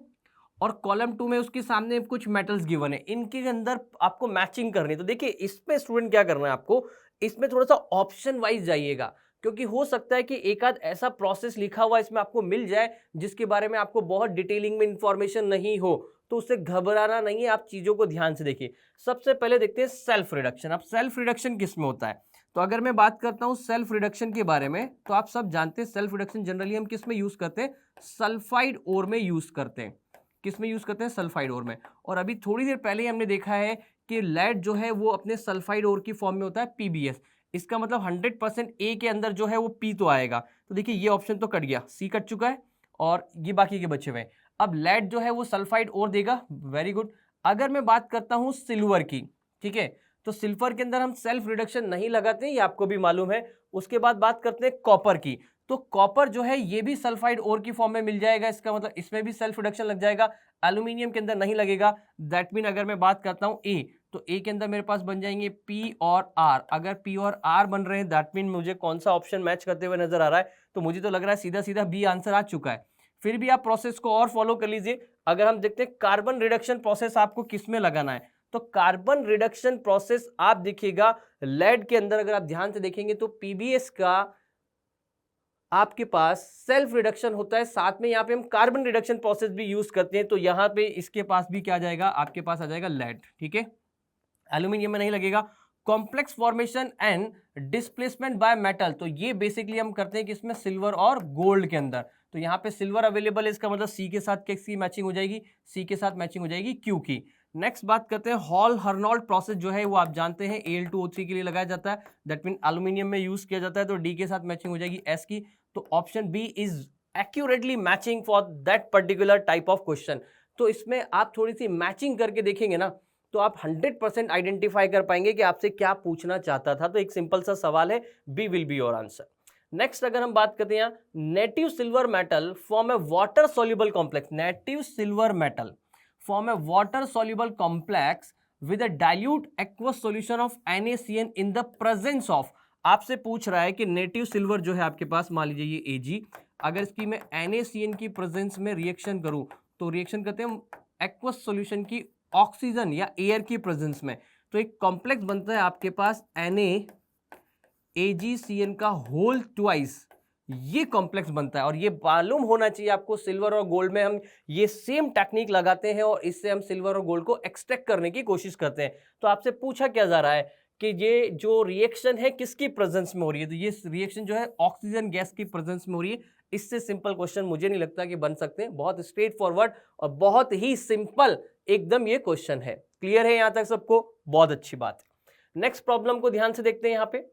और कॉलम 2 में उसके सामने कुछ मेटल्स गिवन है, इनके अंदर आपको मैचिंग करनी है। तो देखिए इसमें स्टूडेंट क्या करना है आपको, इसमें थोड़ा सा ऑप्शन वाइज जाइएगा, क्योंकि हो सकता है कि एक आध ऐसा प्रोसेस लिखा हुआ इसमें आपको मिल जाए जिसके बारे में आपको बहुत डिटेलिंग में इंफॉर्मेशन नहीं हो, तो उससे घबराना नहीं है, आप चीजों को ध्यान से देखिए। सबसे पहले देखते हैं सेल्फ रिडक्शन। अब सेल्फ रिडक्शन किस में होता है, तो अगर मैं बात करता हूं सेल्फ रिडक्शन के बारे में, तो आप सब जानते हैं सेल्फ रिडक्शन जनरली हम किस में यूज करते हैं, सल्फाइड ओर में यूज करते हैं। किस में यूज करते हैं, सल्फाइड ओर में। और अभी थोड़ी देर पहले ही हमने देखा है कि लेड जो है वो अपने सल्फाइड ओर की फॉर्म में होता है PbS। इसका मतलब 100% ए के अंदर जो है वो पी तो आएगा। तो देखिए ये ऑप्शन तो कट गया, सी कट चुका है और ये बाकी के बचे हुए हैं। अब लेड जो है वो सल्फाइड ओर देगा, वेरी गुड। अगर मैं बात करता हूं सिल्वर की, ठीक है, तो सिल्वर के अंदर हम सेल्फ रिडक्शन नहीं लगाते हैं, ये आपको भी मालूम है। उसके बाद बात करते हैं कॉपर की, तो कॉपर जो है ये भी सल्फाइड ओर की फॉर्म में मिल जाएगा, इसका मतलब इसमें भी सेल्फ रिडक्शन लग जाएगा। एल्यूमिनियम के अंदर नहीं लगेगा। दैट मीन अगर मैं बात करता हूं ए, तो ए के अंदर मेरे पास बन जाएंगे P और R। अगर P और R बन रहे हैं, दैट मीन मुझे कौन सा ऑप्शन मैच करते हुए नजर आ रहा है, तो मुझे तो लग रहा है सीधा सीधा बी आंसर आ चुका है। फिर भी आप प्रोसेस को और फॉलो कर लीजिए। अगर हम देखते हैं कार्बन रिडक्शन प्रोसेस आपको किस में लगाना है, तो कार्बन रिडक्शन प्रोसेस आप देखिएगा लेड के अंदर, अगर आप ध्यान से देखेंगे तो PbS का आपके पास सेल्फ रिडक्शन होता है, साथ में यहाँ पे हम कार्बन रिडक्शन प्रोसेस भी यूज करते हैं। तो यहाँ पे इसके पास भी क्या आ जाएगा, आपके पास आ जाएगा लेड, ठीक है। एल्यूमिनियम में नहीं लगेगा। Complex formation and displacement by metal, तो ये बेसिकली हम करते हैं कि इसमें सिल्वर और गोल्ड के अंदर। तो यहाँ पे सिल्वर अवेलेबल है, इसका मतलब सी के साथ किसकी मैचिंग हो जाएगी, सी के साथ मैचिंग हो जाएगी क्यू की। नेक्स्ट बात करते हैं हॉल हर्नोल्ड प्रोसेस, जो है वो आप जानते हैं Al2O3 के लिए लगाया जाता है। दैट मीन एल्यूमिनियम में यूज किया जाता है, तो डी के साथ मैचिंग हो जाएगी एस की। तो option B is accurately matching for that particular type of question. तो इसमें आप थोड़ी सी मैचिंग करके देखेंगे ना, तो आप 100% आइडेंटिफाई कर पाएंगे कि आपसे क्या पूछना चाहता था। तो एक सिंपल सा सवाल है, B will be your answer. Next अगर हम बात करते हैं, native silver metal form a water soluble complex. Native silver metal form a water soluble complex with a dilute aqueous solution of NaCN in the presence of. आपसे पूछ रहा है कि नेटिव सिल्वर जो है आपके पास, मान लीजिए ये Ag, अगर इसकी मैं NaCN की प्रेजेंस में रिएक्शन करूं, तो रिएक्शन करते हैं एक्वस सॉल्यूशन की ऑक्सीजन या एयर की प्रेजेंस में, तो एक कॉम्प्लेक्स बनता है आपके पास NaAgCN का होल ट्वाइस। ये कॉम्प्लेक्स बनता है, और ये मालूम होना चाहिए आपको, सिल्वर और गोल्ड में हम ये सेम टेक्निक लगाते हैं और इससे हम सिल्वर और गोल्ड को एक्सट्रैक्ट करने की कोशिश करते हैं। तो आपसे पूछा क्या जा रहा है कि ये जो रिएक्शन है किसकी प्रेजेंस में हो रही है, तो ये रिएक्शन जो है ऑक्सीजन गैस की प्रेजेंस में हो रही है। इससे सिंपल क्वेश्चन मुझे नहीं लगता कि बन सकते हैं। बहुत स्ट्रेट फॉरवर्ड और बहुत ही सिंपल एकदम ये क्वेश्चन है। क्लियर है यहां तक सबको? बहुत अच्छी बात है। नेक्स्ट प्रॉब्लम को ध्यान से देखते हैं। यहाँ पे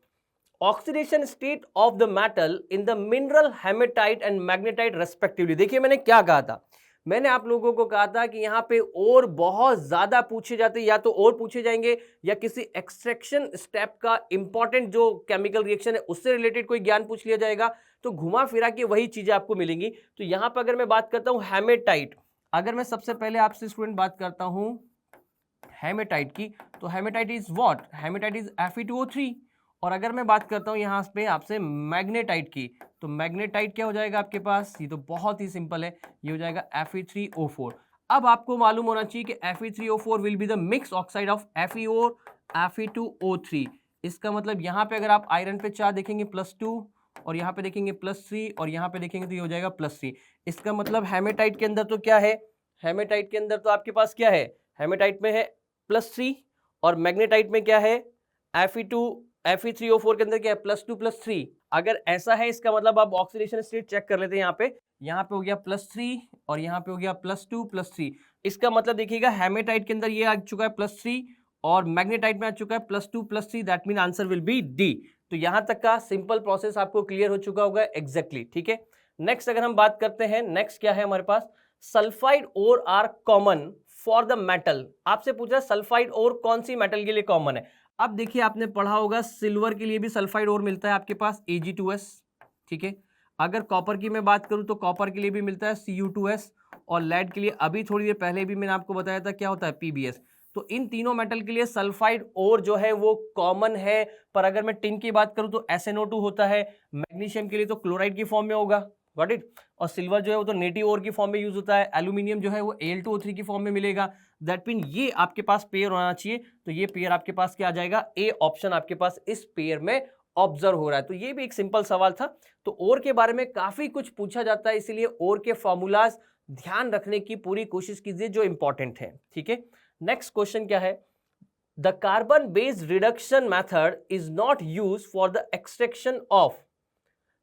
oxidation state of the metal in the mineral hematite and magnetite respectively. देखिए मैंने क्या कहा था, मैंने आप लोगों को कहा था कि यहाँ पे और बहुत ज्यादा पूछे जाते, या तो और पूछे जाएंगे या किसी एक्सट्रैक्शन स्टेप का इंपॉर्टेंट जो केमिकल रिएक्शन है उससे रिलेटेड कोई ज्ञान पूछ लिया जाएगा। तो घुमा फिरा के वही चीजें आपको मिलेंगी। तो यहाँ पर अगर मैं बात करता हूँ हेमेटाइट, अगर मैं सबसे पहले आपसे स्टूडेंट बात करता हूँ हेमेटाइट की, तो hematite is what, hematite is Fe2O3। और अगर मैं बात करता हूँ यहाँ पे आपसे मैग्नेटाइट की, तो मैग्नेटाइट क्या हो जाएगा आपके पास, ये तो बहुत ही सिंपल है, ये हो जाएगा Fe3O4। अब आपको मालूम होना चाहिए कि Fe3O4 will be the mix oxide of FeO और Fe2O3। इसका मतलब यहाँ पे अगर आप आयरन पे चार्ज देखेंगे +2 और यहाँ पे देखेंगे +3 और यहाँ पे देखेंगे तो ये हो जाएगा +3। इसका मतलब हेमेटाइट के अंदर तो क्या है, हेमेटाइट के अंदर तो आपके पास क्या है, हेमेटाइट में है +3 और मैग्नेटाइट में क्या है Fe2 Fe3O4 के अंदर क्या है +2 +3। अगर ऐसा है इसका मतलब आप ऑक्सीडेशन स्टेट चेक कर लेते हैं। यहाँ पे हो गया +3 और यहाँ पे हो गया +2 +3। इसका मतलब देखिएगा हेमेटाइट के अंदर ये आ चुका है +3 और मैग्नेटाइट में आ चुका है +2 +3। That mean answer will B D. तो यहां तक का सिंपल प्रोसेस आपको क्लियर हो चुका होगा एग्जैक्टली, ठीक है। नेक्स्ट अगर हम बात करते हैं, नेक्स्ट क्या है हमारे पास, sulphide ore are common for the metal. आपसे पूछा सल्फाइड ओर कौन सी मेटल के लिए कॉमन है। अब देखिए आपने पढ़ा होगा सिल्वर के लिए भी सल्फाइड ओर मिलता है आपके पास Ag2S, ठीक है। अगर कॉपर की मैं बात करूं तो कॉपर के लिए भी मिलता है Cu2S और लेड के लिए अभी थोड़ी देर पहले भी मैंने आपको बताया था क्या होता है PbS। तो इन तीनों मेटल के लिए सल्फाइड ओर जो है वो कॉमन है। पर अगर मैं टिन की बात करूं तो SnO2 होता है, मैग्नीशियम के लिए तो क्लोराइड की फॉर्म में होगा, गॉट इट। और सिल्वर जो है वो तो नेटिव ओर की फॉर्म में यूज होता है, एल्यूमिनियम जो है वो Al2O3 की फॉर्म में मिलेगा। दैट मीन ये आपके पास पेयर होना चाहिए। तो ये पेयर आपके पास क्या आ जाएगा, ए ऑप्शन आपके पास इस पेयर में ऑब्जर्व हो रहा है। तो ये भी एक सिंपल सवाल था। तो ओर के बारे में काफी कुछ पूछा जाता है, इसीलिए ओर के फॉर्मूलाज ध्यान रखने की पूरी कोशिश कीजिए जो इंपॉर्टेंट है, ठीक है। नेक्स्ट क्वेश्चन क्या है, the carbon based reduction method is not use for the extraction of.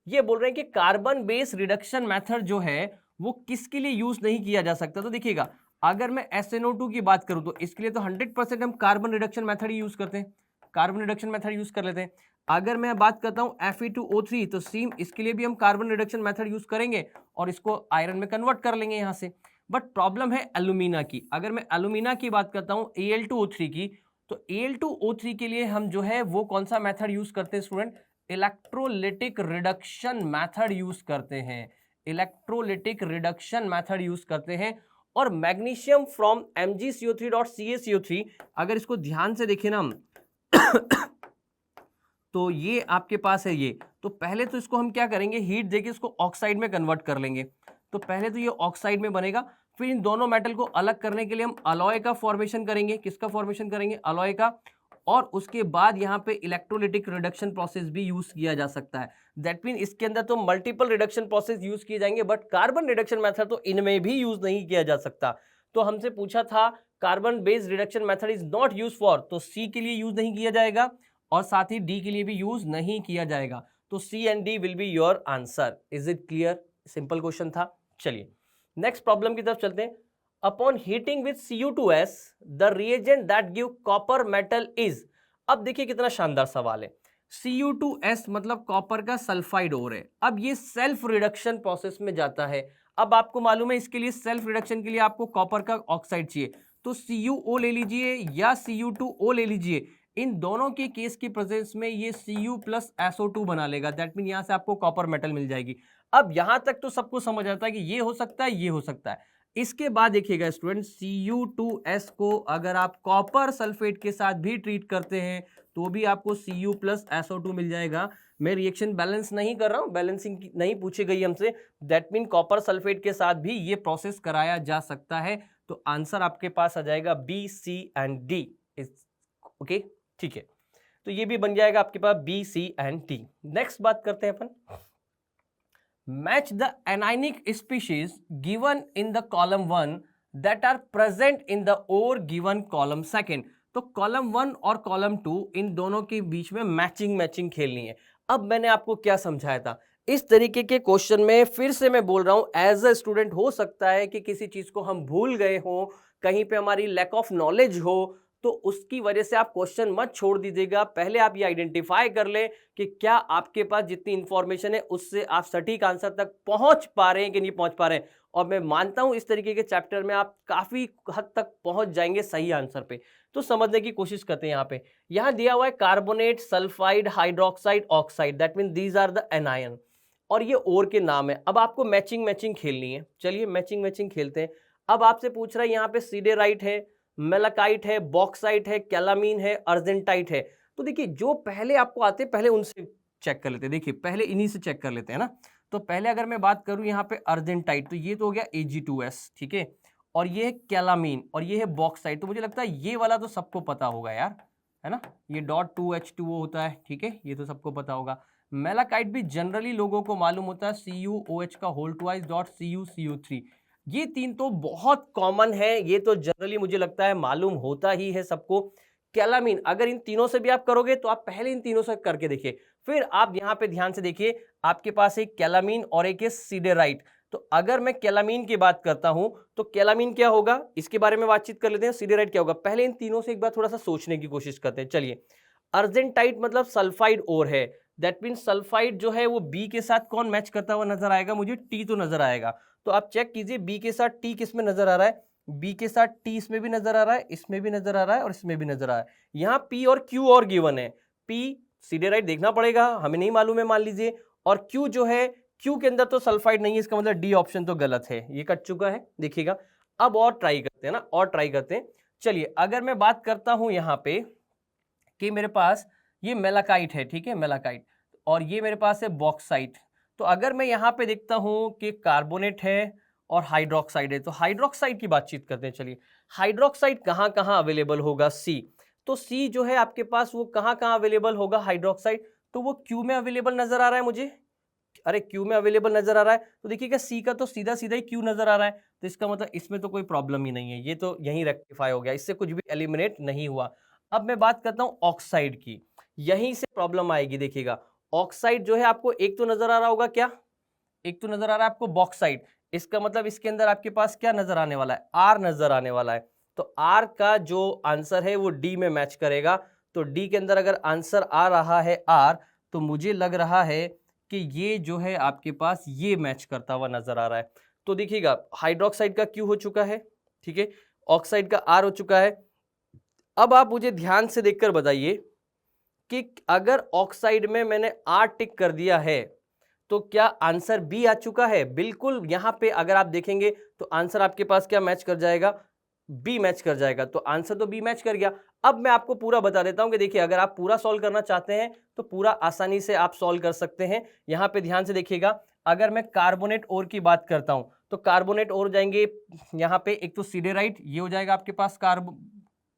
ये बोल रहे हैं कि कार्बन बेस्ड रिडक्शन मेथड जो है वो किसके लिए यूज नहीं किया जा सकता। तो देखिएगा अगर मैं SnO2 की बात करूं तो इसके लिए तो 100% हम कार्बन रिडक्शन मेथड ही यूज करते हैं, कार्बन रिडक्शन मेथड यूज कर लेते हैं। अगर मैं बात करता हूं Fe2O3 तो सेम इसके लिए भी हम कार्बन रिडक्शन मेथड यूज करेंगे और इसको आयरन में कन्वर्ट कर लेंगे यहां से। बट प्रॉब्लम है एल्यूमिना की। अगर मैं एल्यूमिना की बात करता हूं Al2O3 की, तो Al2O3 के लिए हम जो है वो कौन सा मेथड यूज करते हैं student, electrolytic reduction method use करते हैं, इलेक्ट्रोलिटिक रिडक्शन मेथड यूज करते हैं। और मैग्नीशियम फ्रॉम MgCO3.CaCO3 अगर इसको ध्यान से देखें ना हम तो ये आपके पास है ये। तो पहले तो इसको हम क्या करेंगे, हीट देके इसको ऑक्साइड में कन्वर्ट कर लेंगे। तो पहले तो ये ऑक्साइड में बनेगा, फिर इन दोनों मेटल को अलग करने के लिए हम अलॉय का फॉर्मेशन करेंगे। किसका फॉर्मेशन करेंगे, अलॉय का। और उसके बाद यहाँ पे इलेक्ट्रोलिटिक रिडक्शन प्रोसेस भी यूज किया जा सकता है। दैट मीन इसके अंदर तो मल्टीपल रिडक्शन प्रोसेस यूज किए जाएंगे, बट कार्बन रिडक्शन मेथड तो इनमें भी यूज नहीं किया जा सकता। तो हमसे पूछा था carbon based reduction method is not use for, तो सी के लिए यूज नहीं किया जाएगा और साथ ही डी के लिए भी यूज नहीं किया जाएगा। तो C and D will be your answer. Is it clear, simple question था। चलिए नेक्स्ट प्रॉब्लम की तरफ चलते हैं। Upon heating with Cu2S the reagent that give copper metal is. अब देखिए कितना शानदार सवाल है। Cu2S मतलब कॉपर का सल्फाइड ओर है। अब ये सेल्फ रिडक्शन प्रोसेस में जाता है। अब आपको मालूम है इसके लिए सेल्फ रिडक्शन के लिए आपको कॉपर का ऑक्साइड चाहिए, तो CuO ले लीजिए या Cu2O ले लीजिए। इन दोनों के केस की प्रेजेंस में ये Cu प्लस SO2 बना लेगा। दैट मीन यहां से आपको कॉपर मेटल मिल जाएगी। अब यहां तक तो सबको समझ आता है कि ये हो सकता है, ये हो सकता है। इसके बाद देखिएगा स्टूडेंट, Cu2S को अगर आप कॉपर सल्फेट के साथ भी ट्रीट करते हैं तो भी आपको Cu प्लस SO2 मिल जाएगा। मैं रिएक्शन बैलेंस नहीं कर रहा हूं, बैलेंसिंग नहीं पूछी गई हमसे। दैट मीन कॉपर सल्फेट के साथ भी ये प्रोसेस कराया जा सकता है। तो आंसर आपके पास आ जाएगा B, C and D. Okay, ठीक है। तो ये भी बन जाएगा आपके पास B, C and D. Next बात करते हैं अपन, match the anionic species given in the column 1 that are present in the ore given column 2। तो कॉलम 1 और कॉलम 2 इन दोनों के बीच में मैचिंग खेलनी है। अब मैंने आपको क्या समझाया था, इस तरीके के क्वेश्चन में फिर से मैं बोल रहा हूं, एज अ स्टूडेंट हो सकता है कि किसी चीज को हम भूल गए हो, कहीं पे हमारी लैक ऑफ नॉलेज हो, तो उसकी वजह से आप क्वेश्चन मत छोड़ दीजिएगा। पहले आप ये आइडेंटिफाई कर ले कि क्या आपके पास जितनी इंफॉर्मेशन है उससे आप सटीक आंसर तक पहुंच पा रहे हैं कि नहीं पहुंच पा रहे हैं। और मैं मानता हूं इस तरीके के चैप्टर में आप काफी हद तक पहुंच जाएंगे सही आंसर पे। तो समझने की कोशिश करते हैं। यहाँ दिया हुआ है carbonate, sulphide, hydroxide, oxide, that mean these are the anion, और ये ओर के नाम है। अब आपको मैचिंग खेलनी है। चलिए मैचिंग खेलते हैं। अब आपसे पूछ रहा है यहाँ पे सीडेराइट है, मेलाकाइट है, बॉक्साइट है, कैलामीन है, अर्जेंटाइट है। तो देखिए जो पहले आपको आते पहले उनसे चेक कर लेते हैं। देखिए पहले इन्हीं से चेक कर लेते हैं ना। तो पहले अगर मैं बात करूं यहाँ पे अर्जेंटाइट, तो ये तो हो गया Ag2S, ठीक है। और ये है कैलामीन और ये है बॉक्साइट। तो मुझे लगता है ये वाला तो सबको पता होगा यार, है ना, ये .2H2O होता है, ठीक है, ये तो सबको पता होगा। मेलाकाइट भी जनरली लोगों को मालूम होता है CuOH का होल ट्वाइस डॉट CuCO3। ये तीन तो बहुत कॉमन है, ये तो जनरली मुझे लगता है मालूम होता ही है सबको। कैलामीन, अगर इन तीनों से भी आप करोगे तो आप पहले इन तीनों से करके देखिए, फिर आप यहां पे ध्यान से देखिए, आपके पास एक कैलामीन और एक है सिडेराइट। तो अगर मैं कैलामीन की बात करता हूं तो कैलामीन क्या होगा, इसके बारे में बातचीत कर लेते हैं। सिडेराइट क्या होगा, पहले इन तीनों से एक बार थोड़ा सा सोचने की कोशिश करते हैं। चलिए, अर्जेंटाइट मतलब सल्फाइड ओर है, दैट मीन सल्फाइड जो है वो बी के साथ कौन मैच करता हुआ नजर आएगा, मुझे टी तो नजर आएगा। तो आप चेक कीजिए बी के साथ टी किस में नजर आ रहा है, बी के साथ टी इसमें भी नजर आ रहा है, इसमें भी नजर आ रहा है और इसमें भी नजर आ रहा है। यहाँ पी और क्यू और गिवन है, पी सिडेराइट देखना पड़ेगा, हमें नहीं मालूम है मान लीजिए, और क्यू जो है, क्यू के अंदर तो सल्फाइड नहीं है, इसका मतलब डी ऑप्शन तो गलत है, ये कट चुका है, देखिएगा। अब और ट्राई करते हैं ना, और ट्राई करते हैं। चलिए, अगर मैं बात करता हूं यहाँ पे कि मेरे पास ये मेलाकाइट है, ठीक है, मेलाकाइट, और ये मेरे पास है बॉक्साइट। तो अगर मैं यहाँ पे देखता हूं कि कार्बोनेट है और हाइड्रोक्साइड है, तो हाइड्रोक्साइड की बातचीत करते हैं। चलिए, हाइड्रोक्साइड कहाँ कहाँ अवेलेबल होगा, सी। तो सी जो है आपके पास वो कहाँ कहाँ अवेलेबल होगा हाइड्रोक्साइड, तो वो क्यू में अवेलेबल नजर आ रहा है मुझे, अरे क्यू में अवेलेबल नजर आ रहा है। तो देखिएगा सी का तो सीधा सीधा ही क्यू नजर आ रहा है, तो इसका मतलब इसमें तो कोई प्रॉब्लम ही नहीं है, ये तो यहीं रेक्टिफाई हो गया, इससे कुछ भी एलिमिनेट नहीं हुआ। अब मैं बात करता हूं ऑक्साइड की, यहीं से प्रॉब्लम आएगी। देखिएगा, ऑक्साइड जो है आपको एक तो नजर आ रहा होगा, क्या, एक तो नजर आ रहा है आपको बॉक्साइड, इसका मतलब इसके अंदर आपके पास क्या नजर आने वाला है, आर नजर आने वाला है। तो आर का जो आंसर है वो डी में मैच करेगा। तो डी के अंदर अगर आंसर आ रहा है आर, तो मुझे लग रहा है कि ये जो है आपके पास ये मैच करता हुआ नजर आ रहा है। तो देखिएगा, हाइड्रोक्साइड का क्यू हो चुका है, ठीक है, ऑक्साइड का आर हो चुका है। अब आप मुझे ध्यान से देखकर बताइए कि अगर ऑक्साइड में मैंने आर टिक कर दिया है तो क्या आंसर बी आ चुका है, बिल्कुल। यहां पे अगर आप देखेंगे तो आंसर आपके पास क्या मैच कर जाएगा, बी मैच कर जाएगा। तो आंसर तो बी मैच कर गया। अब मैं आपको पूरा बता देता हूं कि देखिए, अगर आप पूरा सॉल्व करना चाहते हैं तो पूरा आसानी से आप सॉल्व कर सकते हैं। यहां पे ध्यान से देखिएगा, अगर मैं कार्बोनेट ओर की बात करता हूं तो कार्बोनेट ओर जाएंगे, यहां पे एक तो सिडेराइट, ये हो जाएगा आपके पास कार्ब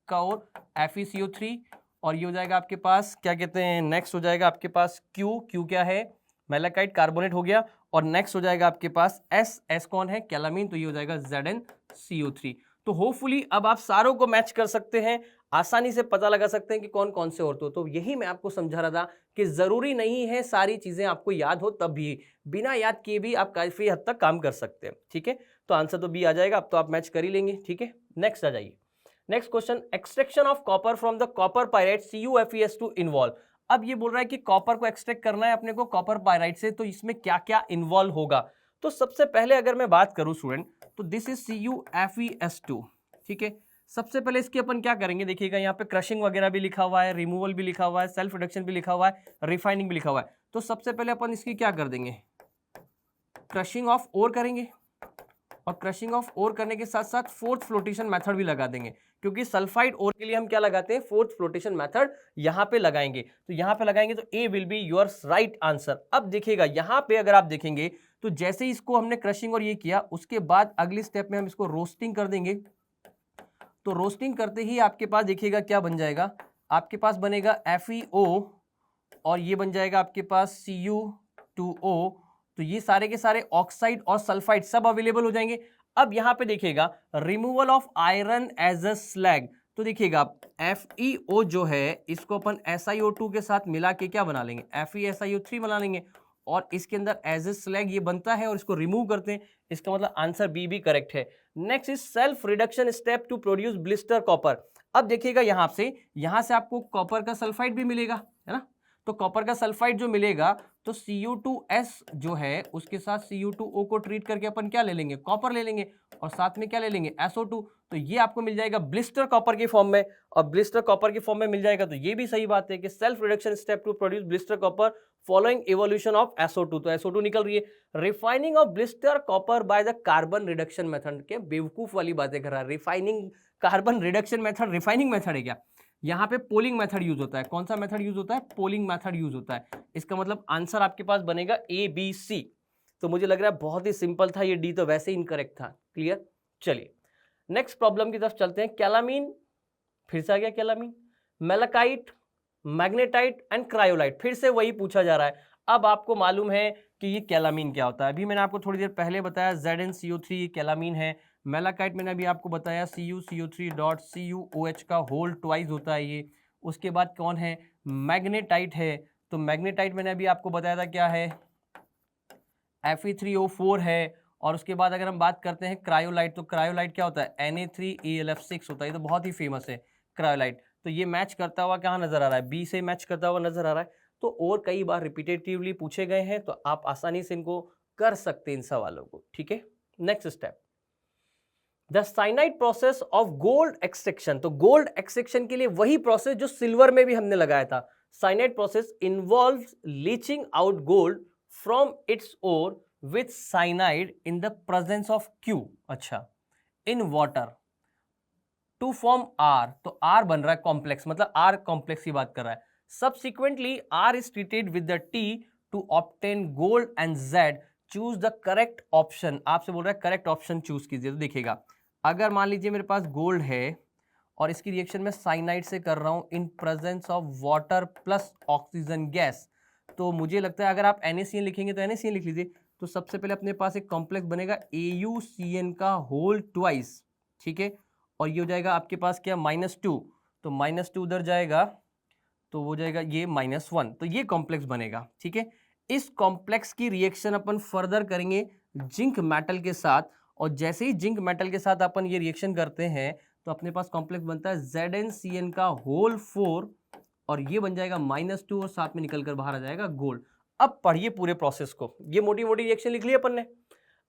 का ओर FeCO3, और ये हो जाएगा आपके पास क्या कहते हैं, नेक्स्ट हो जाएगा आपके पास क्यू, क्यू क्या है, मेलाकाइट, कार्बोनेट हो गया, और नेक्स्ट हो जाएगा आपके पास एस, एस कौन है, कैलामीन, तो ये हो जाएगा ZnCO3। तो होपफुली अब आप सारों को मैच कर सकते हैं, आसानी से पता लगा सकते हैं कि कौन कौन से औरतों। तो यही मैं आपको समझा रहा था कि जरूरी नहीं है सारी चीजें आपको याद हो, तब भी बिना याद किए भी आप काफी हद तक काम कर सकते हैं, ठीक है। तो आंसर तो बी आ जाएगा, अब तो आप मैच कर ही लेंगे, ठीक है। नेक्स्ट आ जाइए, next question, extraction of copper from the copper pyrite CuFeS2 involve. अब ये बोल रहा है कि कॉपर को एक्सट्रैक्ट करना है अपने को कॉपर पायराइट से, तो इसमें क्या क्या इन्वॉल्व होगा। तो सबसे पहले अगर मैं बात करूं स्टूडेंट, तो दिस इज CuFeS2, ठीक है। सबसे पहले इसके अपन क्या करेंगे, देखिएगा यहाँ पे क्रशिंग वगैरह भी लिखा हुआ है, रिमूवल भी लिखा हुआ है, सेल्फ रिडक्शन भी लिखा हुआ है, रिफाइनिंग भी लिखा हुआ है। तो सबसे पहले अपन इसकी क्या कर देंगे, क्रशिंग ऑफ ओर करेंगे, और क्रशिंग ऑफ ओर करने के साथ साथ फोर्थ फ्लोटेशन मेथड भी लगा देंगे, क्योंकि सल्फाइड ओर के लिए हम क्या लगाते हैं, फोर्थ फ्लोटेशन मेथड यहां पे लगाएंगे। तो यहां पे लगाएंगे तो A will be your right answer. अब देखिएगा यहां पे अगर आप देखेंगे तो जैसे ही इसको हमने क्रशिंग और ये किया, उसके बाद अगली स्टेप में हम इसको रोस्टिंग कर देंगे। तो रोस्टिंग करते ही आपके पास देखिएगा क्या बन जाएगा, आपके पास बनेगा FeO, और ये बन जाएगा आपके पास Cu2O। तो ये सारे के सारे ऑक्साइड और सल्फाइड सब अवेलेबल हो जाएंगे। अब यहां पे देखिएगा, removal of iron as a slag. तो देखिएगा FeO जो है, इसको अपन SiO2 के साथ मिला के क्या बना लेंगे, FeSiO3 बना लेंगे, और इसके अंदर एज ए स्लैग ये बनता है, और इसको रिमूव करते हैं, इसका मतलब आंसर बी भी करेक्ट है। Next is self reduction step to produce blister copper. अब देखिएगा यहां से आपको कॉपर का सल्फाइड भी मिलेगा, है ना। तो कॉपर का सल्फाइड जो मिलेगा, तो Cu2S जो है उसके साथ Cu2O को ट्रीट करके अपन क्या ले लेंगे, कॉपर ले लेंगे, और साथ में क्या ले लेंगे, SO2। तो ये आपको मिल जाएगा ब्लिस्टर कॉपर के फॉर्म में, और ब्लिस्टर कॉपर के फॉर्म में मिल जाएगा। तो ये भी सही बात है कि self reduction step to produce blister copper following evolution of SO2। तो SO2 निकल रही है। Refining of blister copper by the carbon reduction method, के बेवकूफ वाली बातें कर रहा है। Refining carbon reduction method refining method है क्या, यहाँ पे पोलिंग मेथड यूज होता है। कौन सा मेथड यूज होता है, पोलिंग मेथड यूज होता है। इसका मतलब आंसर आपके पास बनेगा ABC। तो मुझे लग रहा है बहुत ही सिंपल था, ये डी तो वैसे ही इनकरेक्ट था। क्लियर। चलिए नेक्स्ट प्रॉब्लम की तरफ चलते हैं। कैलामीन, फिर से आ गया कैलामीन, मेलाकाइट, मैग्नेटाइट एंड क्रायोलाइट, फिर से वही पूछा जा रहा है। अब आपको मालूम है कि ये कैलामीन क्या होता है। अभी मैंने आपको थोड़ी देर पहले बताया ZnCO3 कैलामीन है। मेलाकाइट मैंने अभी आपको बताया CuCO3.CuOH का होल ट्वाइस होता है ये। उसके बाद कौन है, मैग्नेटाइट है। तो मैग्नेटाइट मैंने अभी आपको बताया था क्या है, Fe3O4 है। और उसके बाद अगर हम बात करते हैं क्रायोलाइट, तो क्रायोलाइट क्या होता है, Na3AlF6 होता है। ये तो बहुत ही फेमस है क्रायोलाइट। तो ये मैच करता हुआ कहाँ नजर आ रहा है, बी से मैच करता हुआ नजर आ रहा है। तो और कई बार रिपीटेटिवली पूछे गए हैं, तो आप आसानी से इनको कर सकते हैं इन सवालों को, ठीक है। Next step, the cyanide process of gold extraction. तो गोल्ड एक्सट्रैक्शन के लिए वही प्रोसेस जो सिल्वर में भी हमने लगाया था। Cyanide process involves leaching out gold from its ore with cyanide in the presence of Q, अच्छा, in water to form R। तो R बन रहा है कॉम्प्लेक्स, मतलब R कॉम्प्लेक्स की बात कर रहा है। Subsequently R is treated with the T to obtain gold and Z। Choose the correct option. आपसे बोल रहा है करेक्ट ऑप्शन चूज कीजिए। तो देखिएगा, अगर मान लीजिए मेरे पास गोल्ड है और इसकी रिएक्शन में साइनाइड से कर रहा हूं in presence of water plus oxygen gas, तो मुझे लगता है अगर आप NaCN लिखेंगे तो NaCN लिख लीजिए। तो सबसे पहले अपने पास एक कॉम्प्लेक्स बनेगा AuCN का होल ट्वाइस, ठीक है। और ये हो जाएगा आपके पास क्या, -2। तो -2 उधर जाएगा तो वो जाएगा ये -1। तो ये कॉम्प्लेक्स बनेगा, ठीक है। इस कॉम्प्लेक्स की रिएक्शन अपन फर्दर करेंगे जिंक मेटल के साथ। और जैसे ही जिंक मेटल के साथ अपन ये रिएक्शन करते हैं तो अपने पास कॉम्प्लेक्स बनता है ZnCN का होल 4 और ये बन जाएगा -2 और साथ में निकल कर बाहर आ जाएगा गोल्ड। अब पढ़िए पूरे प्रोसेस को, ये मोटी मोटी रिएक्शन लिख ली अपन ने।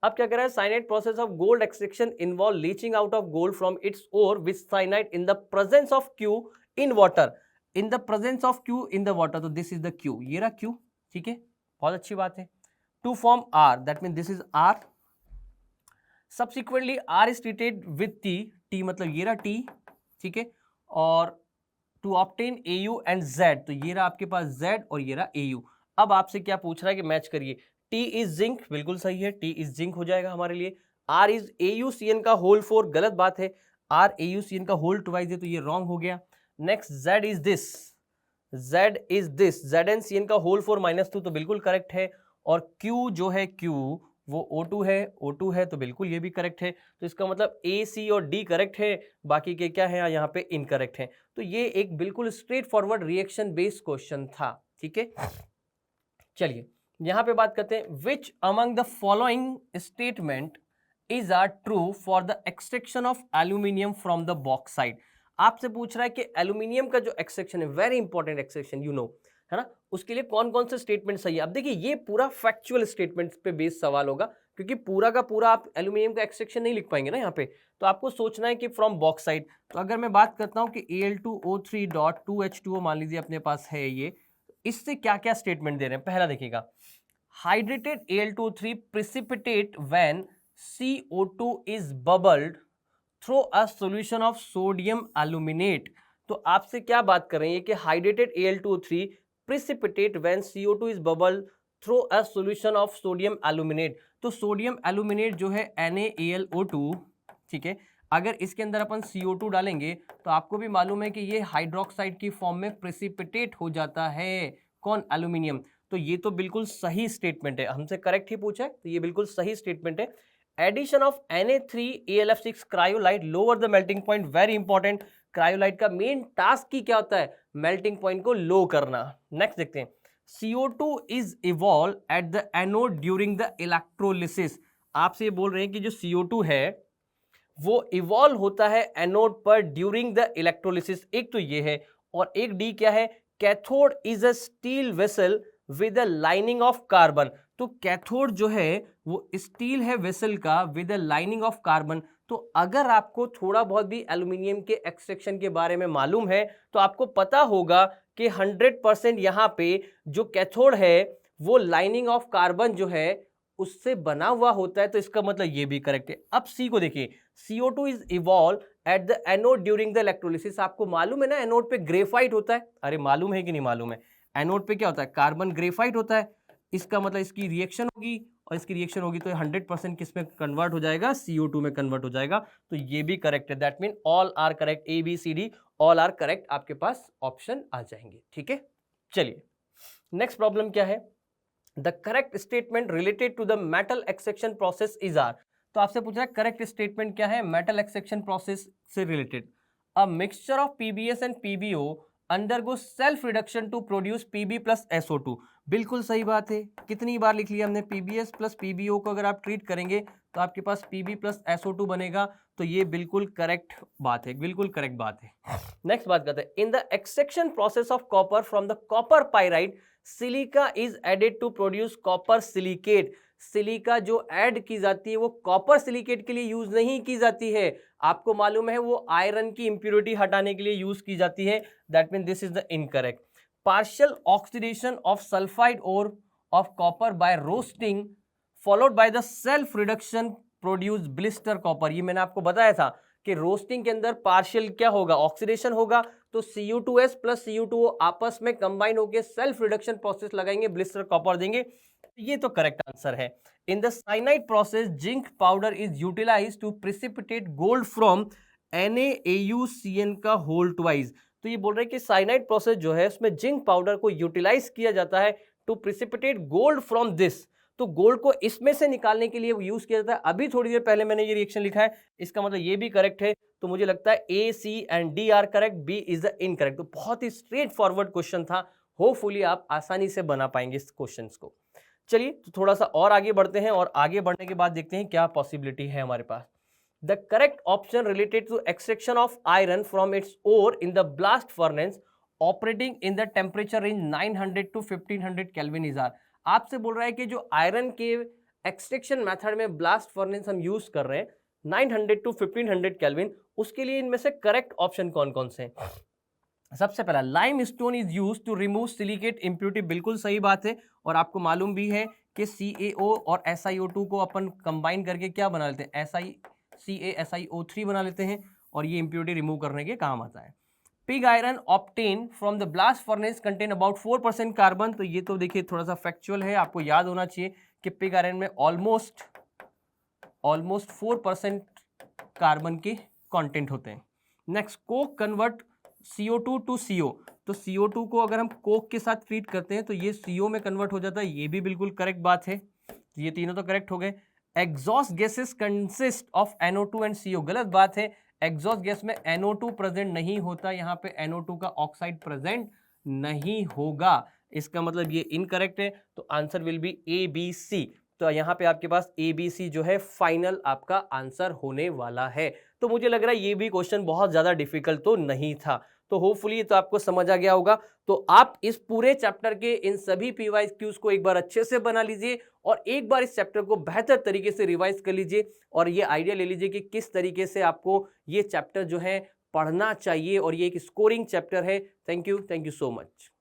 अब क्या कर रहा है, cyanide process of gold extraction involve leaching out of gold from its ore with cyanide in the presence of Q in water. In the presence of Q in the water, तो this is the Q, ये रहा Q, ठीक है, बहुत अच्छी बात है। To form R, that mean this is R। Subsequently R is treated with T मतलब ये रहा T, ठीक है। और to obtain AU and Z, तो ये रहा आपके पास Z और ये रहा AU। अब आपसे क्या पूछ रहा है कि मैच करिए। T इज जिंक, बिल्कुल सही है, T इज जिंक हो जाएगा हमारे लिए। R इज AuCN का होल 4, गलत बात है। R AuCN का होल ट्वाइस है तो ये रॉन्ग हो गया। Next, Z is this, ZnCN का होल 4 -2 तो बिल्कुल करेक्ट है। और Q जो है Q वो O2 है तो बिल्कुल ये भी करेक्ट है। तो इसका मतलब A, C और D करेक्ट है, बाकी के क्या है यहाँ पे इनकरेक्ट है। तो ये एक बिल्कुल straightforward reaction based question था, ठीक है। चलिए यहाँ पे बात करते हैं, which among the following statement is are true for the extraction of aluminium from the bauxite. आपसे पूछ रहा है कि एल्यूमिनियम का जो एक्सट्रैक्शन है, very important extraction, you know, है ना, उसके लिए कौन कौन से स्टेटमेंट सही है। अब देखिए ये पूरा फैक्चुअल स्टेटमेंट पे बेस्ड सवाल होगा, क्योंकि पूरा का पूरा आप एल्यूमिनियम का एक्सट्रैक्शन नहीं लिख पाएंगे ना यहाँ पे। तो आपको सोचना है कि फ्रॉम बॉक्साइट। तो अगर मैं बात करता हूँ कि Al2O3.2H2O मान लीजिए अपने पास है ये, इससे क्या क्या स्टेटमेंट दे रहे हैं। पहला देखिएगा, hydrated Al2O3 precipitate when CO2 is bubbled through a solution of sodium aluminate। तो आपसे क्या बात कर रही है कि hydrated Al2O3 precipitate when CO2 is bubbled through a solution of sodium aluminate। तो सोडियम एल्यूमिनेट जो है NaAlO2, ठीक है, अगर इसके अंदर अपन CO2 डालेंगे तो आपको भी मालूम है कि ये हाइड्रोक्साइड की फॉर्म में प्रेसिपिटेट हो जाता है, कौन, एल्यूमिनियम। तो ये तो बिल्कुल सही स्टेटमेंट है, हमसे करेक्ट ही पूछा है तो ये बिल्कुल सही स्टेटमेंट है। Addition of Na3AlF6 cryolite lower the melting point, very important. Cryolite का मेन टास्क ही क्या होता है, मेल्टिंग पॉइंट को लो करना। नेक्स्ट देखते हैं, CO2 is evolved at the anode during the electrolysis। आपसे ये बोल रहे हैं कि जो CO2 है वो इवॉल्व होता है एनोड पर ड्यूरिंग द इलेक्ट्रोलिसिस। एक तो ये है, और एक डी क्या है, cathode is a steel vessel with a lining of carbon. तो कैथोड जो है वो स्टील है वेसल का with a lining of carbon. तो अगर आपको थोड़ा बहुत भी एल्यूमिनियम के एक्सट्रैक्शन के बारे में मालूम है तो आपको पता होगा कि 100% यहाँ पे जो कैथोड है वो लाइनिंग ऑफ कार्बन जो है उससे बना हुआ होता है। तो इसका मतलब ये भी करेक्ट है। अब सी को देखिए, CO2 is evolve at the anode during the electrolysis. आपको मालूम है ना एनोड पे ग्रेफाइट होता है, अरे मालूम है कि नहीं मालूम है, एनोड पे क्या होता है, कार्बन ग्रेफाइट होता है। इसका मतलब इसकी रिएक्शन होगी और इसकी रिएक्शन होगी तो 100% किस में कन्वर्ट हो जाएगा, CO2 में कन्वर्ट हो जाएगा। तो ये भी करेक्ट है, that mean all are correct, ABCD all are correct, आपके पास ऑप्शन आ जाएंगे, ठीक है। चलिए नेक्स्ट प्रॉब्लम क्या है, the correct statement related to the metal extraction process is are. तो आपसे पूछ रहा है करेक्ट स्टेटमेंट क्या है मेटल एक्सट्रैक्शन प्रोसेस से related. A mixture of PbS and PbO undergo self reduction to produce Pb plus SO2। बिल्कुल सही बात है। कितनी बार लिख लिया हमने, पीबीएस प्लस पीबीओ को अगर आप ट्रीट करेंगे तो आपके पास पीबी प्लस SO2 बनेगा। तो ये बिल्कुल करेक्ट बात है, बिल्कुल करेक्ट बात है। नेक्स्ट बात करते हैं, in the extraction process of copper from the copper pyrite silica is added to produce copper silicate. Silica जो ऐड की जाती है वो कॉपर सिलिकेट के लिए यूज नहीं की जाती है, आपको मालूम है वो आयरन की इंप्योरिटी हटाने के लिए यूज की जाती है। That mean this is the incorrect. Partial oxidation of sulphide ore of copper by roasting followed by the self reduction produce blister copper. ये मैंने आपको बताया था कि रोस्टिंग के अंदर पार्शियल क्या होगा, ऑक्सीडेशन होगा, तो Cu2S प्लस Cu2O आपस में कंबाइन होकर सेल्फ रिडक्शन प्रोसेस लगाएंगे, ब्लिस्टर कॉपर देंगे। ये तो करेक्ट आंसर है। In the cyanide process zinc powder is utilized to precipitate gold from NaAuCN का होल ट्वाइस। तो ये बोल रहे हैं कि साइनाइड प्रोसेस जो है उसमें जिंक पाउडर को यूटिलाइज किया जाता है to precipitate gold from this. तो गोल्ड को इसमें से निकालने के लिए यूज किया जाता है। अभी थोड़ी देर पहले मैंने ये रिएक्शन लिखा है, इसका मतलब ये भी करेक्ट है। तो मुझे लगता है A, C and D are correct, B is the incorrect. तो बहुत ही स्ट्रेट फॉरवर्ड क्वेश्चन था, होपफुली आप आसानी से बना पाएंगे इस क्वेश्चन को। चलिए तो थोड़ा सा और आगे बढ़ते हैं और आगे बढ़ने के बाद देखते हैं क्या पॉसिबिलिटी है हमारे पास। The correct option related to extraction of iron from its ore in the blast furnace operating in the temperature range 900 to 1500 kelvin is are. आपसे बोल रहा है कि जो आयरन के एक्सट्रैक्शन मेथड में ब्लास्ट फर्नेस हम यूज कर रहे हैं 900 to 1500 केल्विन, उसके लिए इनमें से करेक्ट ऑप्शन कौन कौन से हैं। सबसे पहला limestone is use to remove silicate impurity. बिल्कुल सही बात है। और आपको मालूम भी है कि CaO और SiO2 को अपन कंबाइन करके क्या बना लेते हैं, CaSiO3 बना लेते हैं और ये इम्प्योरिटी रिमूव करने के काम आता है। Pig iron obtain from the blast furnace contain about 4% carbon. तो ये तो देखिए थोड़ा सा फैक्चुअल है, आपको याद होना चाहिए कि पिग आयरन में ऑलमोस्ट 4% कार्बन के कंटेंट होते हैं। Next, coke convert CO2 to CO। तो CO2 को अगर हम कोक के साथ ट्रीट करते हैं तो ये CO में कन्वर्ट हो जाता है, ये भी बिल्कुल करेक्ट बात है। ये तीनों तो करेक्ट हो गए। Exhaust gases consist of NO2 and CO। गलत बात है, एग्जॉस्ट गैस में NO2 प्रेजेंट नहीं होता, यहाँ पे NO2 का ऑक्साइड प्रेजेंट नहीं होगा, इसका मतलब ये इनकरेक्ट है। तो आंसर विल बी ABC। तो यहाँ पे आपके पास ABC जो है फाइनल आपका आंसर होने वाला है। तो मुझे लग रहा है ये भी क्वेश्चन बहुत ज्यादा डिफिकल्ट तो नहीं था। तो होपफुली तो आपको समझ आ गया होगा। तो आप इस पूरे चैप्टर के इन सभी PYQs को एक बार अच्छे से बना लीजिए और एक बार इस चैप्टर को बेहतर तरीके से रिवाइज कर लीजिए और ये आइडिया ले लीजिए कि किस तरीके से आपको ये चैप्टर जो है पढ़ना चाहिए और ये एक स्कोरिंग चैप्टर है। Thank you so much.